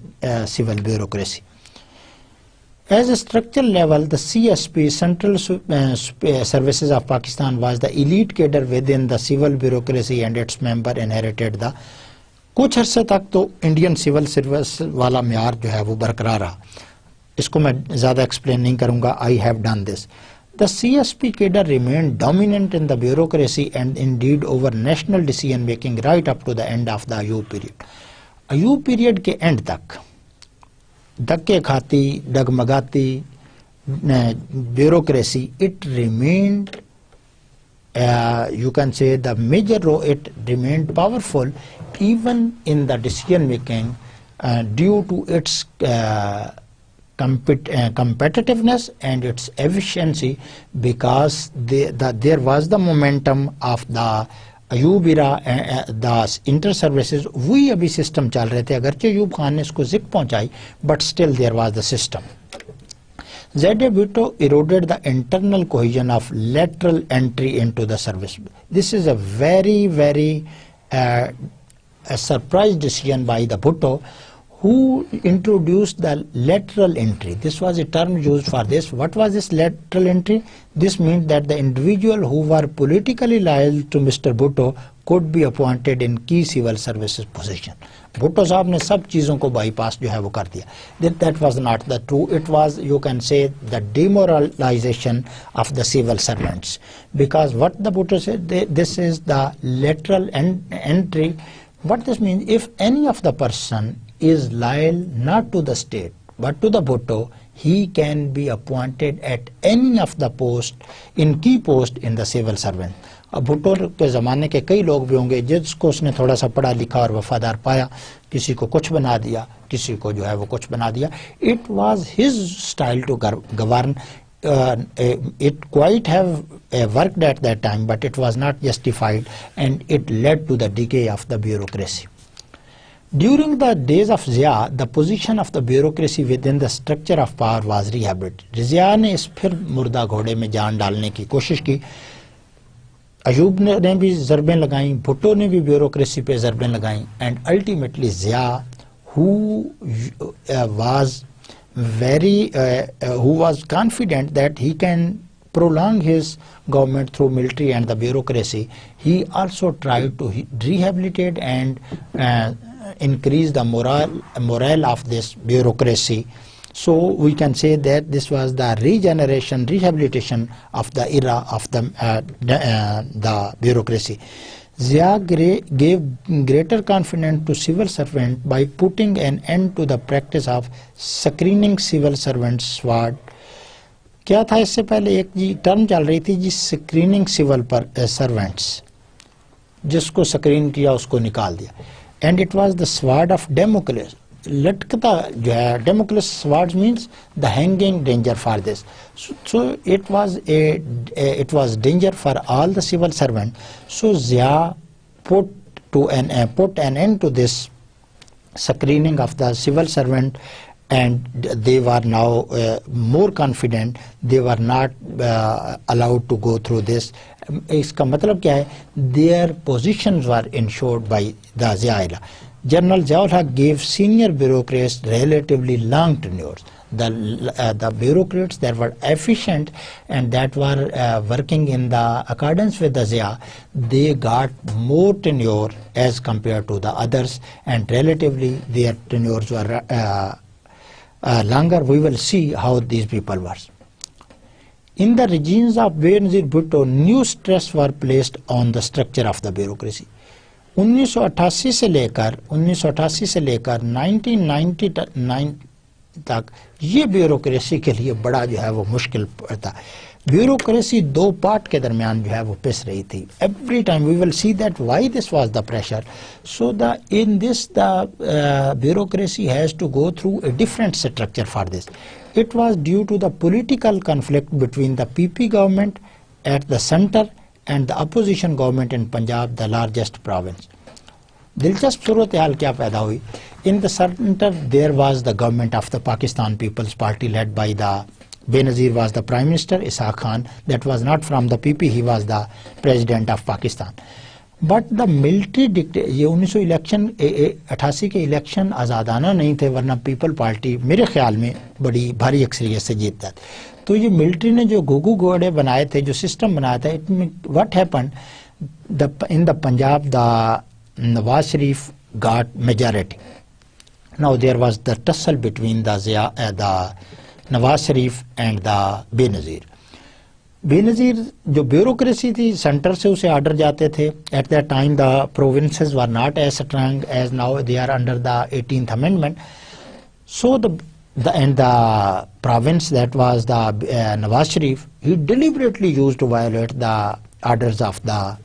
civil bureaucracy. As a structural level, the CSP, Central Services of Pakistan, was the elite cadre within the civil bureaucracy, and its member inherited the. कुछ अर्से तक तो Indian civil service वाला म्यार जो है वो बरकरार रहा. इसको मैं ज़्यादा एक्सप्लेन नहीं करूँगा, I have done this. The CSP cadre remained dominant in the bureaucracy and indeed over national decision making right up to the end of the Ayub period. Ayub period के end तक धक्के खाती, डगमगाती bureaucracy, it remained, you can say the major role, it remained powerful even in the decision making due to its competitiveness and its efficiency, because there was the momentum of the Ayub era, the inter-services. वही अभी system चल रहे थे, अगरचे अयूब खान ने इसको जिक पहुंचाई, but still there was the system. Z.A. Bhutto eroded the internal cohesion of lateral entry into the service. This is a very, very a surprise decision by the Bhutto, who introduced the lateral entry. This was a term used for this. What was this lateral entry? This means that the individual who were politically loyal to Mr. Bhutto could be appointed in key civil services position. Bhutto साहब ने सब चीज़ों को bypass जो है वो कर दिया. That was not the true. It was, you can say, the demoralization of the civil servants. Because what the Bhutto said, this is the lateral entry. What this means, if any of the person is loyal not to the state but to the Bhutto, he can be appointed at any of the post, in key post in the civil servant. अब भुट्टो के ज़माने के कई लोग भी होंगे जिसको उसने थोड़ा सा पढ़ा लिखा और वफादार पाया, किसी को कुछ बना दिया, किसी को जो है वो कुछ बना दिया. It was his style to govern. It quite have worked at that time, but it was not justified, and it led to the decay of the bureaucracy. During the days of Zia, the position of the bureaucracy within the structure of power was rehabilitated. Zia ने इस फिर मुर्दा घोड़े में जान डालने की कोशिश की. अयूब ने भी ज़रबें लगाई, भुट्टो ने भी ब्यूरोक्रेसी पे ज़रबें लगाई, and ultimately Zia, who was confident that he can prolong his government through military and the bureaucracy, he also tried to rehabilitate and increase the morale of this bureaucracy. So we can say that this was the rehabilitation of the era of the bureaucracy. Zia gave greater confidence to civil servants by putting an end to the practice of screening civil servants sword. क्या था इससे पहले एक जी term चल रही थी जी, screening civil servants, जिसको स्क्रीन किया उसको निकाल दिया. And it was the sword of democracy. लटकता जो है, democracy sword means the hanging danger for this. So it was danger for all the civil servant. So Zia put an end to this screening of the civil servant, and they were now more confident. They were not allowed to go through this. इसका मतलब क्या है? Their positions were ensured by the Zia era. General Ziaul Haq gave senior bureaucrats relatively long tenures. The bureaucrats that were efficient and that were working in the accordance with the Zia, they got more tenure as compared to the others, and relatively their tenures were longer. We will see how these people were. In the regimes of Benazir Bhutto, new stress were placed on the structure of the bureaucracy. 1988 से लेकर 1999 तक ये bureaucracy के लिए बड़ा जो है वो मुश्किल था. ब्यूरोक्रेसी दो पार्ट के दरमियान जो है वो पिस रही थी. Every time we will see that why this was the pressure. So in this the bureaucracy has to go through a different structure for this. It was due to the political conflict between the PP government at the center and the opposition government in Punjab, the largest province. दिलचस्प सूरत हाल क्या पैदा हुई? In the center there was the government of the Pakistan People's Party led by the Benazir was the Prime Minister, Ishaq Khan, that was not from the PP, he was the President of Pakistan. But the military ये 1988 के election आज़ादाना नहीं थे, वरना people party मेरे ख्याल में बड़ी भारी अक्सरियत से जीत जाती. तो ये मिलिट्री ने जो घुघु घोड़े बनाए थे, जो सिस्टम बनाया था, what happened in the Punjab, the Nawaz Sharif got majority. Now there was the tussle between the Nawaz Sharif and the Benazir. Benazir जो ब्यूरोक्रेसी थी, सेंटर से उसे ऑर्डर जाते थे। At that time the provinces were not as strong as now, they are under the 18th Amendment. So the province that was the Nawaz Sharif, he deliberately used to violate the orders of the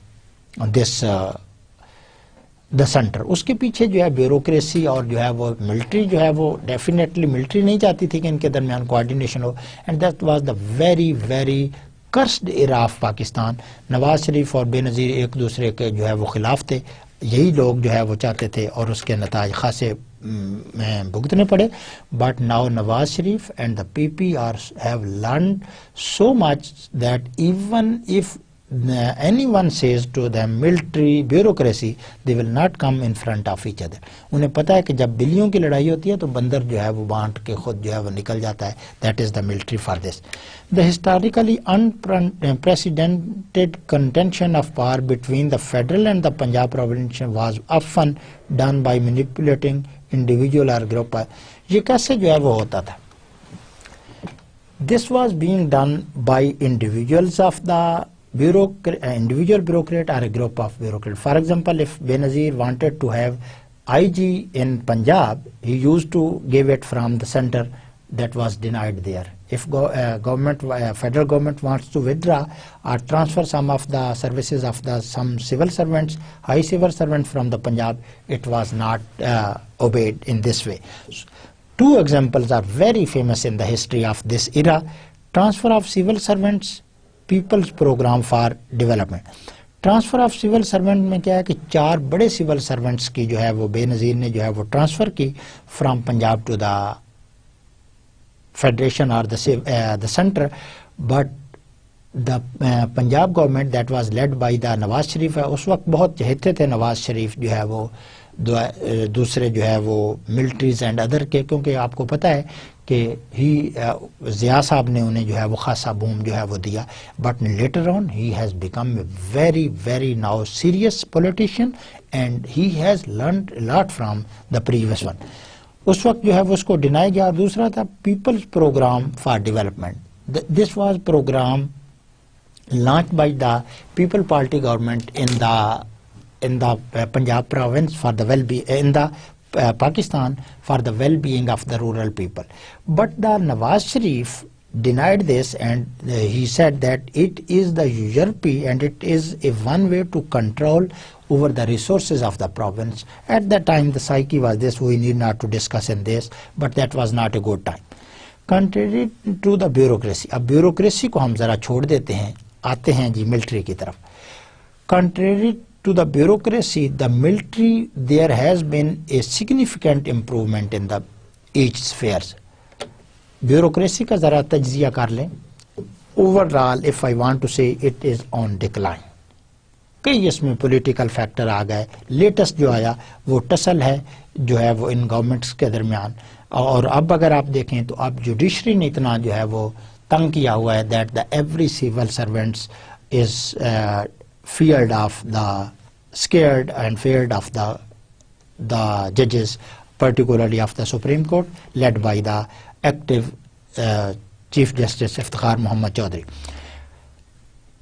center. उसके पीछे जो है bureaucracy और जो है वो military जो है वो डेफिनेटली मिलिट्री नहीं चाहती थी कि इनके दरमियान कोऑर्डिनेशन हो, and that was the very very cursed era of Pakistan. Nawaz Sharif और बेनज़ीर एक दूसरे के जो है वो खिलाफ थे, यही लोग जो है वो चाहते थे और उसके नताज खासे भुगतने पड़े। But now Nawaz Sharif and the PP are have learned so much that even if anyone says to them military bureaucracy, they will not come in front of each other. उन्हें पता है कि जब बिल्लियों की लड़ाई होती है तो बंदर जो है वो बांट के खुद जो है वो निकल जाता है. That is the military for this. The historically unprecedented contention of power between the federal and the Punjab province was often done by manipulating individual or group. ये कैसे जो है वो होता था? This was being done by individuals of the individual bureaucrat or a group of bureaucrats. For example, if Benazir wanted to have IG in Punjab, he used to give it from the center. That was denied there. If federal government wants to withdraw or transfer some of the services of some civil servants, high civil servants from the Punjab, it was not obeyed in this way. Two examples are very famous in the history of this era: transfer of civil servants, people's programme for development. Transfer of civil servant में क्या है कि 4 बड़े civil servants की जो है वो बेनज़ीर ने जो है वो ट्रांसफ़र की from Punjab to the federation और the centre. But the Punjab government that was led by the Nawaz Sharif है, उस वक्त बहुत चहेते थे नवाज शरीफ जो है वो दूसरे जो है वो मिलिट्रीज एंड अदर के, क्योंकि आपको पता है कि ज़िया साहब ने उन्हें जो है वो खासा बूम जो है वो दिया. But later on he has become a very very now serious politician and he has learned lot from the previous one. उस वक्त जो है वो उसको डिनाई गया. दूसरा था people's programme for development. This was programme launch by the people party government in the Punjab province for the in the Pakistan for the well-being of the rural people. But the Nawaz Sharif denied this, and he said that it is the usurpy and it is a one way to control over the resources of the province. At that time the psyche was this, we need not to discuss in this, but that was not a good time. Contrary to the bureaucracy, अब bureaucracy को हम जरा छोड़ देते हैं, आते हैं जी military की तरफ. Contrary to the bureaucracy, the military, there has been a significant improvement in the each spheres. Bureaucracy का जरा तज्जिया कर लें. Overall, if I want to say, it is on decline. कई इसमें political factor आ गए. Latest जो आया वो टसल है जो है वो इन गवर्नमेंट्स के दरमियान. और अब अगर आप देखें तो अब जुडिशरी ने इतना जो है वो तंग किया हुआ है that the every civil servants is feared of the scared and feared of the judges, particularly of the Supreme Court, led by the active Chief Justice Iftikhar Muhammad Chaudhry.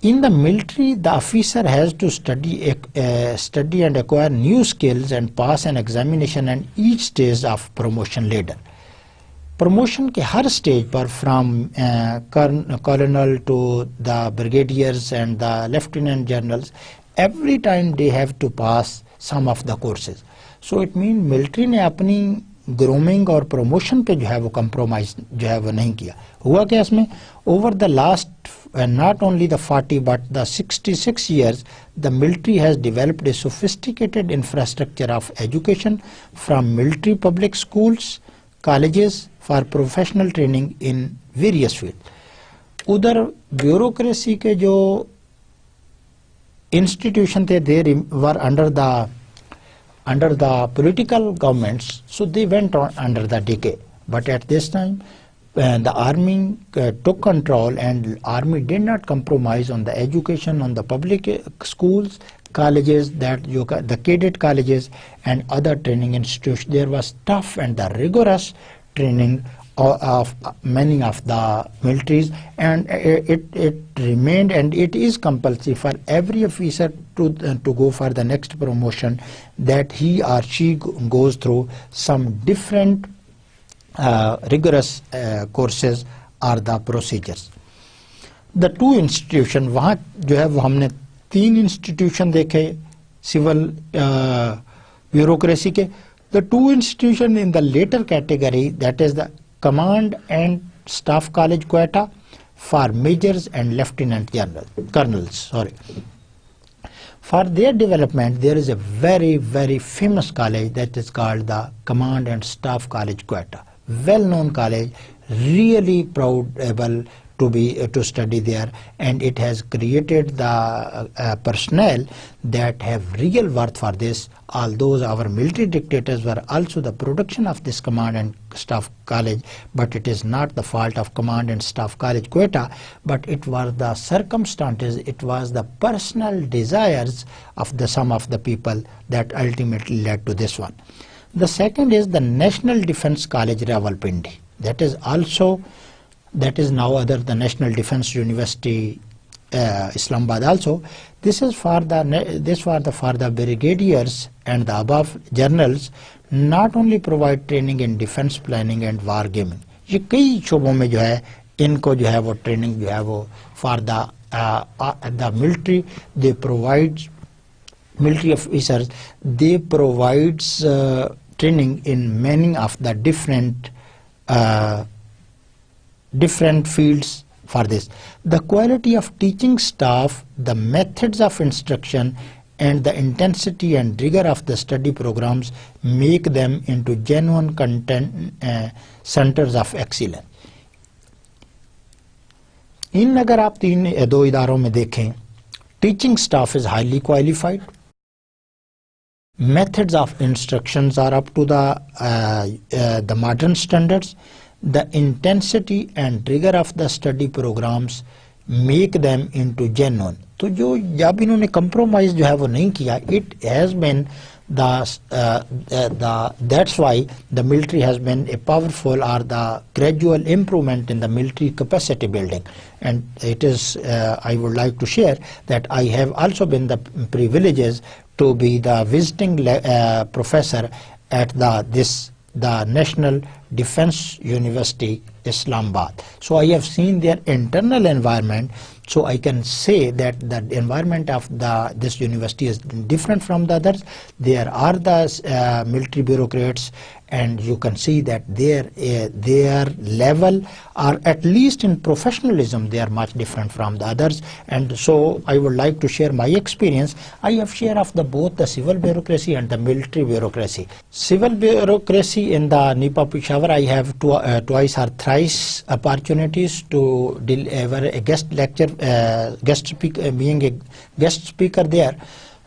In the military, the officer has to study and acquire new skills and pass an examination at each stage of promotion ladder. Promotion के हर stage पर from colonel to the brigadiers and the lieutenant generals, every time they have to pass some of the courses. So it means military ने अपनी grooming और promotion पे जो है वो compromise जो है वो नहीं किया. हुआ क्या इसमें? Over the last not only the 40 but the 66 years, the military has developed a sophisticated infrastructure of education from military public schools, colleges for professional training in various fields. उधर ब्यूरोक्रेसी के जो institution थे, they were under the political governments, so they went on under the decay. But at this time, the army took control, and army did not compromise on the education on the public schools, colleges, the cadet colleges and other training institutions. There was tough and the rigorous training of many of the militaries, and it remained and it is compulsory for every officer to go for the next promotion, that he or she goes through some different rigorous courses or the procedures. The two institution, वहाँ जो है वो हमने 3 institution देखे civil bureaucracy के. The 2 institution in the later category, that is the Command and Staff College Quetta for majors and lieutenant colonels. For their development, there is a very, very famous college that is called the Command and Staff College Quetta. Well-known college, really proudable to study there, and it has created the personnel that have real worth for this. Although our military dictators were also the production of this Command and Staff College, but it is not the fault of Command and Staff College Quetta, but it was the circumstances, it was the personal desires of some of the people that ultimately led to this one. The second is the National Defence College Rawalpindi. That is now the National Defence University Islamabad also. This is for the brigadiers and the above generals, not only provide training in defence planning and war gaming. ये कई शोबों में जो है इनको जो है वो training जो है वो for the military, they provide military officers, they provides training in many of the different fields for this. The quality of teaching staff, the methods of instruction, and the intensity and rigor of the study programs make them into genuine content centers of excellence. इन अगर आप 2 इदारों में देखें, teaching staff is highly qualified, methods of instructions are up to the modern standards, the intensity and rigor of the study programs make them into genuine. तो जो जब इन्होंने compromise जो है वो नहीं किया, it has been that's why the military has been a powerful or the gradual improvement in the military capacity building. And it is I would like to share that I have also been the privileges to be the visiting professor at the National Defence University Islamabad. So I have seen their internal environment, so I can say that the environment of this university is different from the others. There are the military bureaucrats, and you can see that their level, or at least in professionalism, they are much different from the others. And so I would like to share my experience. I have shared of both the civil bureaucracy and the military bureaucracy. Civil bureaucracy in the NIPA Peshawar, I have twice or thrice opportunities to deliver a guest lecture, being a guest speaker there.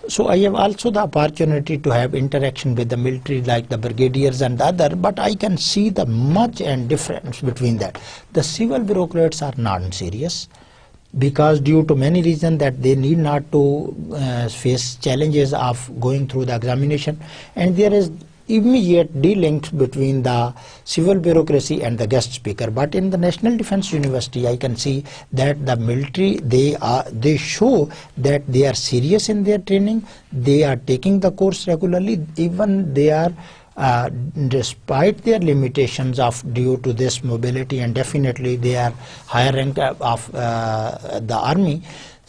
So I have also the opportunity to have interaction with the military, like the brigadiers and the other, but I can see the much and difference between that. The civil bureaucrats are non-serious, because due to many reasons that they need not to face challenges of going through the examination, and there is immediate dealings between the civil bureaucracy and the guest speaker. But in the National Defence University, I can see that the military, they show that they are serious in their training, they are taking the course regularly, even they are despite their limitations due to this mobility, and definitely they are higher rank of the army,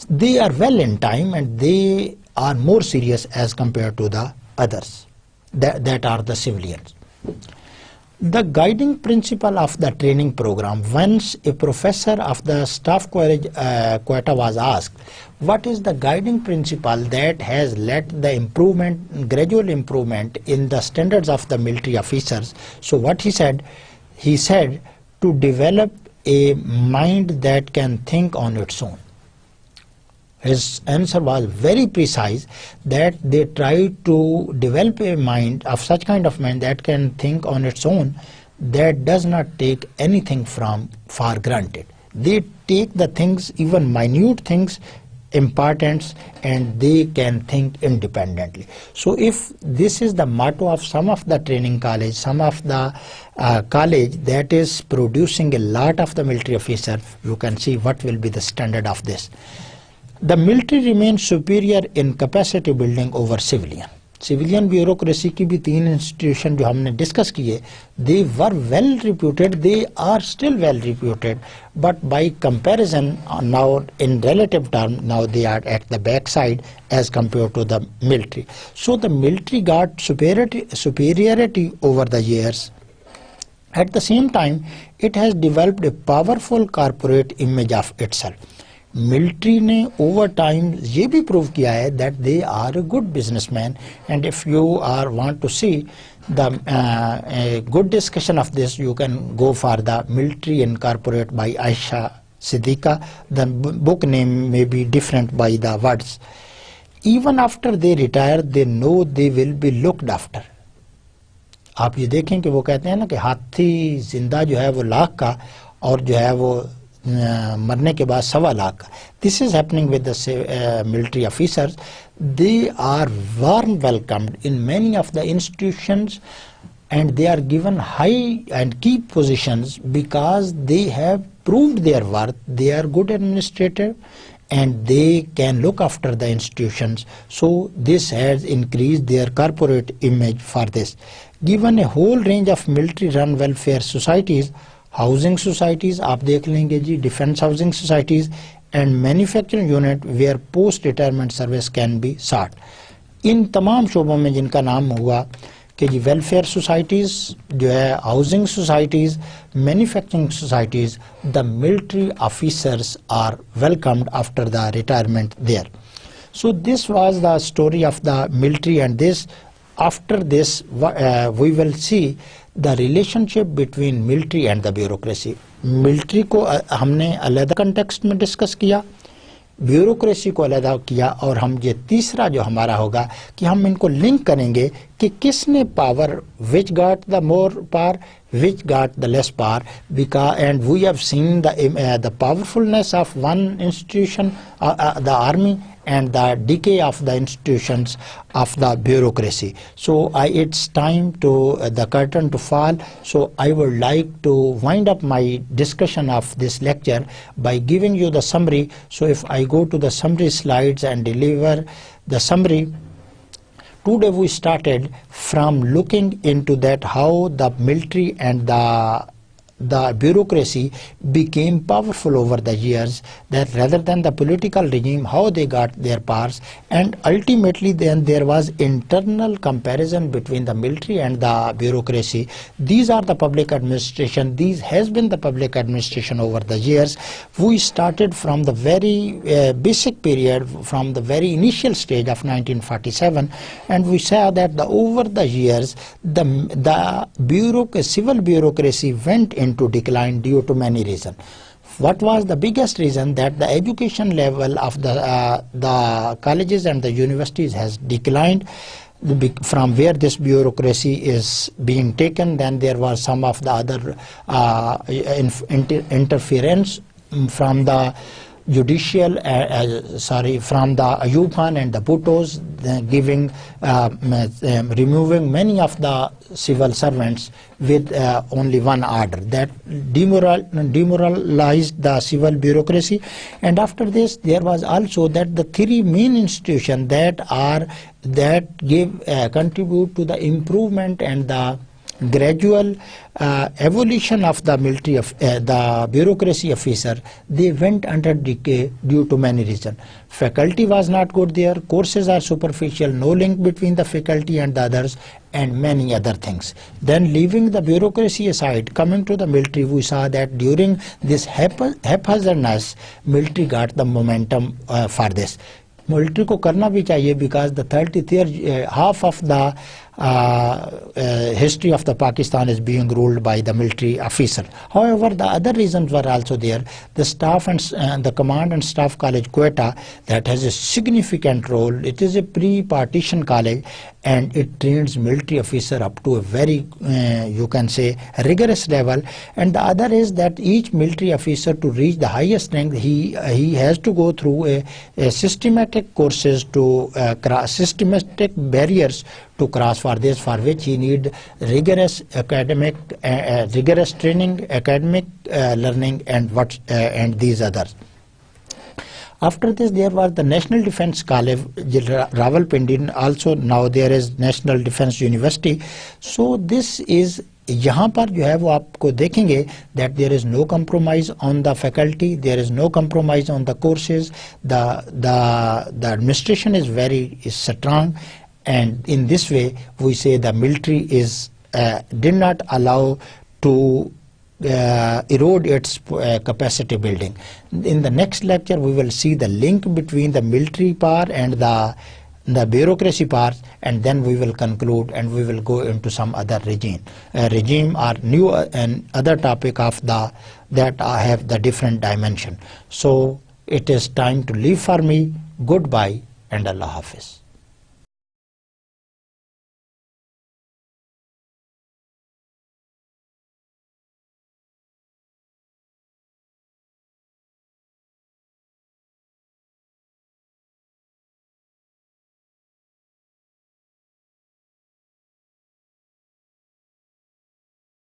they are well in time and they are more serious as compared to the others that are the civilians. The guiding principle of the training program, once a professor of the Staff College Quetta was asked, what is the guiding principle that has led the gradual improvement in the standards of the military officers? So what he said to develop a mind that can think on its own. His answer was very precise, that they try to develop a mind of such kind of mind that can think on its own, that does not take anything for granted. They take the things, even minute things, importance and they can think independently. So if this is the motto of some of the training college, some of the college that is producing a lot of the military officers, you can see what will be the standard of this. The military remains superior in capacity building over civilian. Civilian bureaucracy की भी 3 institution जो हमने discuss किए, they were well reputed, they are still well reputed, but by comparison now in relative term now they are at the back side as compare to the military. So the military got superiority over the years. At the same time, it has developed a powerful corporate image of itself. Military ने over time ये भी prove किया है that they are a good businessman. And if you are want to see the good discussion of this, you can go for the military and corporate by Ayesha Siddiqa. The book name may be different by the words. Even after they retire they know they will be looked after. आप ये देखें कि वो कहते हैं ना कि हाथी जिंदा जो है वो लाख का और जो है वो मरने के बाद 1.25 लाख का. This is happening with the military officers. They are warm welcomed in many of the institutions and they are given high and key positions because they have proved their worth. They are good administrators and they can look after the institutions. So this has increased their corporate image for this. Given a whole range of military run welfare societies, housing societies, आप देख लेंगे जी, defense housing societies and manufacturing unit where post retirement service can be sought. इन तमाम शोबों में जिनका नाम हुआ कि जी welfare societies जो है, housing societies, manufacturing societies, the military officers are welcomed after the retirement there. So this was the story of the military and this after this we will see the relationship between military and the bureaucracy. Military को हमने अलग context में discuss किया, bureaucracy को अलग किया, और हम ये तीसरा जो हमारा होगा कि हम इनको लिंक करेंगे कि किसने power, which got the more power, which got the less power, because and we have seen the powerfulness of one institution, the army, and the decay of the institutions of the bureaucracy. So it's time to the curtain to fall. So I would like to wind up my discussion of this lecture by giving you the summary. So if I go to the summary slides and deliver the summary. Today we started from looking into that how the military and the bureaucracy became powerful over the years, that rather than the political regime, how they got their powers, and ultimately then there was internal comparison between the military and the bureaucracy. These are the public administration. These has been the public administration over the years. We started from the very basic period, from the very initial stage of 1947, and we saw that over the years the civil bureaucracy went into decline due to many reasons. What was the biggest reason? That the education level of the colleges and the universities has declined from where this bureaucracy is being taken. Then there was some of the other interference from the judicial, from the Ayub Khan and the Bhuttos, giving, removing many of the civil servants with only one order. That demoralized the civil bureaucracy. And after this, there was also that the 3 main institutions that give contribute to the improvement and the gradual evolution of the military of the bureaucracy officer, they went under decay due to many reasons. Faculty was not good there, courses are superficial, no link between the faculty and the others, and many other things. Then leaving the bureaucracy aside, coming to the military, we saw that during this haphazardness, military got the momentum for this. Military को करना भी चाहिए, because the 33rd half of the history of the Pakistan is being ruled by the military officer. However, the other reasons were also there. The staff and the Command and Staff College Quetta, that has a significant role. It is a pre-partition college, and it trains military officer up to a very you can say rigorous level. And the other is that each military officer, to reach the highest rank, he has to go through a systematic courses to systematic barriers to cross, for which he need rigorous academic rigorous training, academic learning, and these others. After this, there was the National Defence College, Rawalpindi. Also now there is National Defence University. So this is, यहाँ पर जो है वो आपको देखेंगे that there is no compromise on the faculty, there is no compromise on the courses. The administration is very strong, and in this way we say the military is did not allow to erode its capacity building. In the next lecture we will see the link between the military power and the bureaucracy part, and then we will conclude and we will go into some other regime or new and other topic of that have the different dimension. So it is time to leave for me. Goodbye and Allah Hafiz.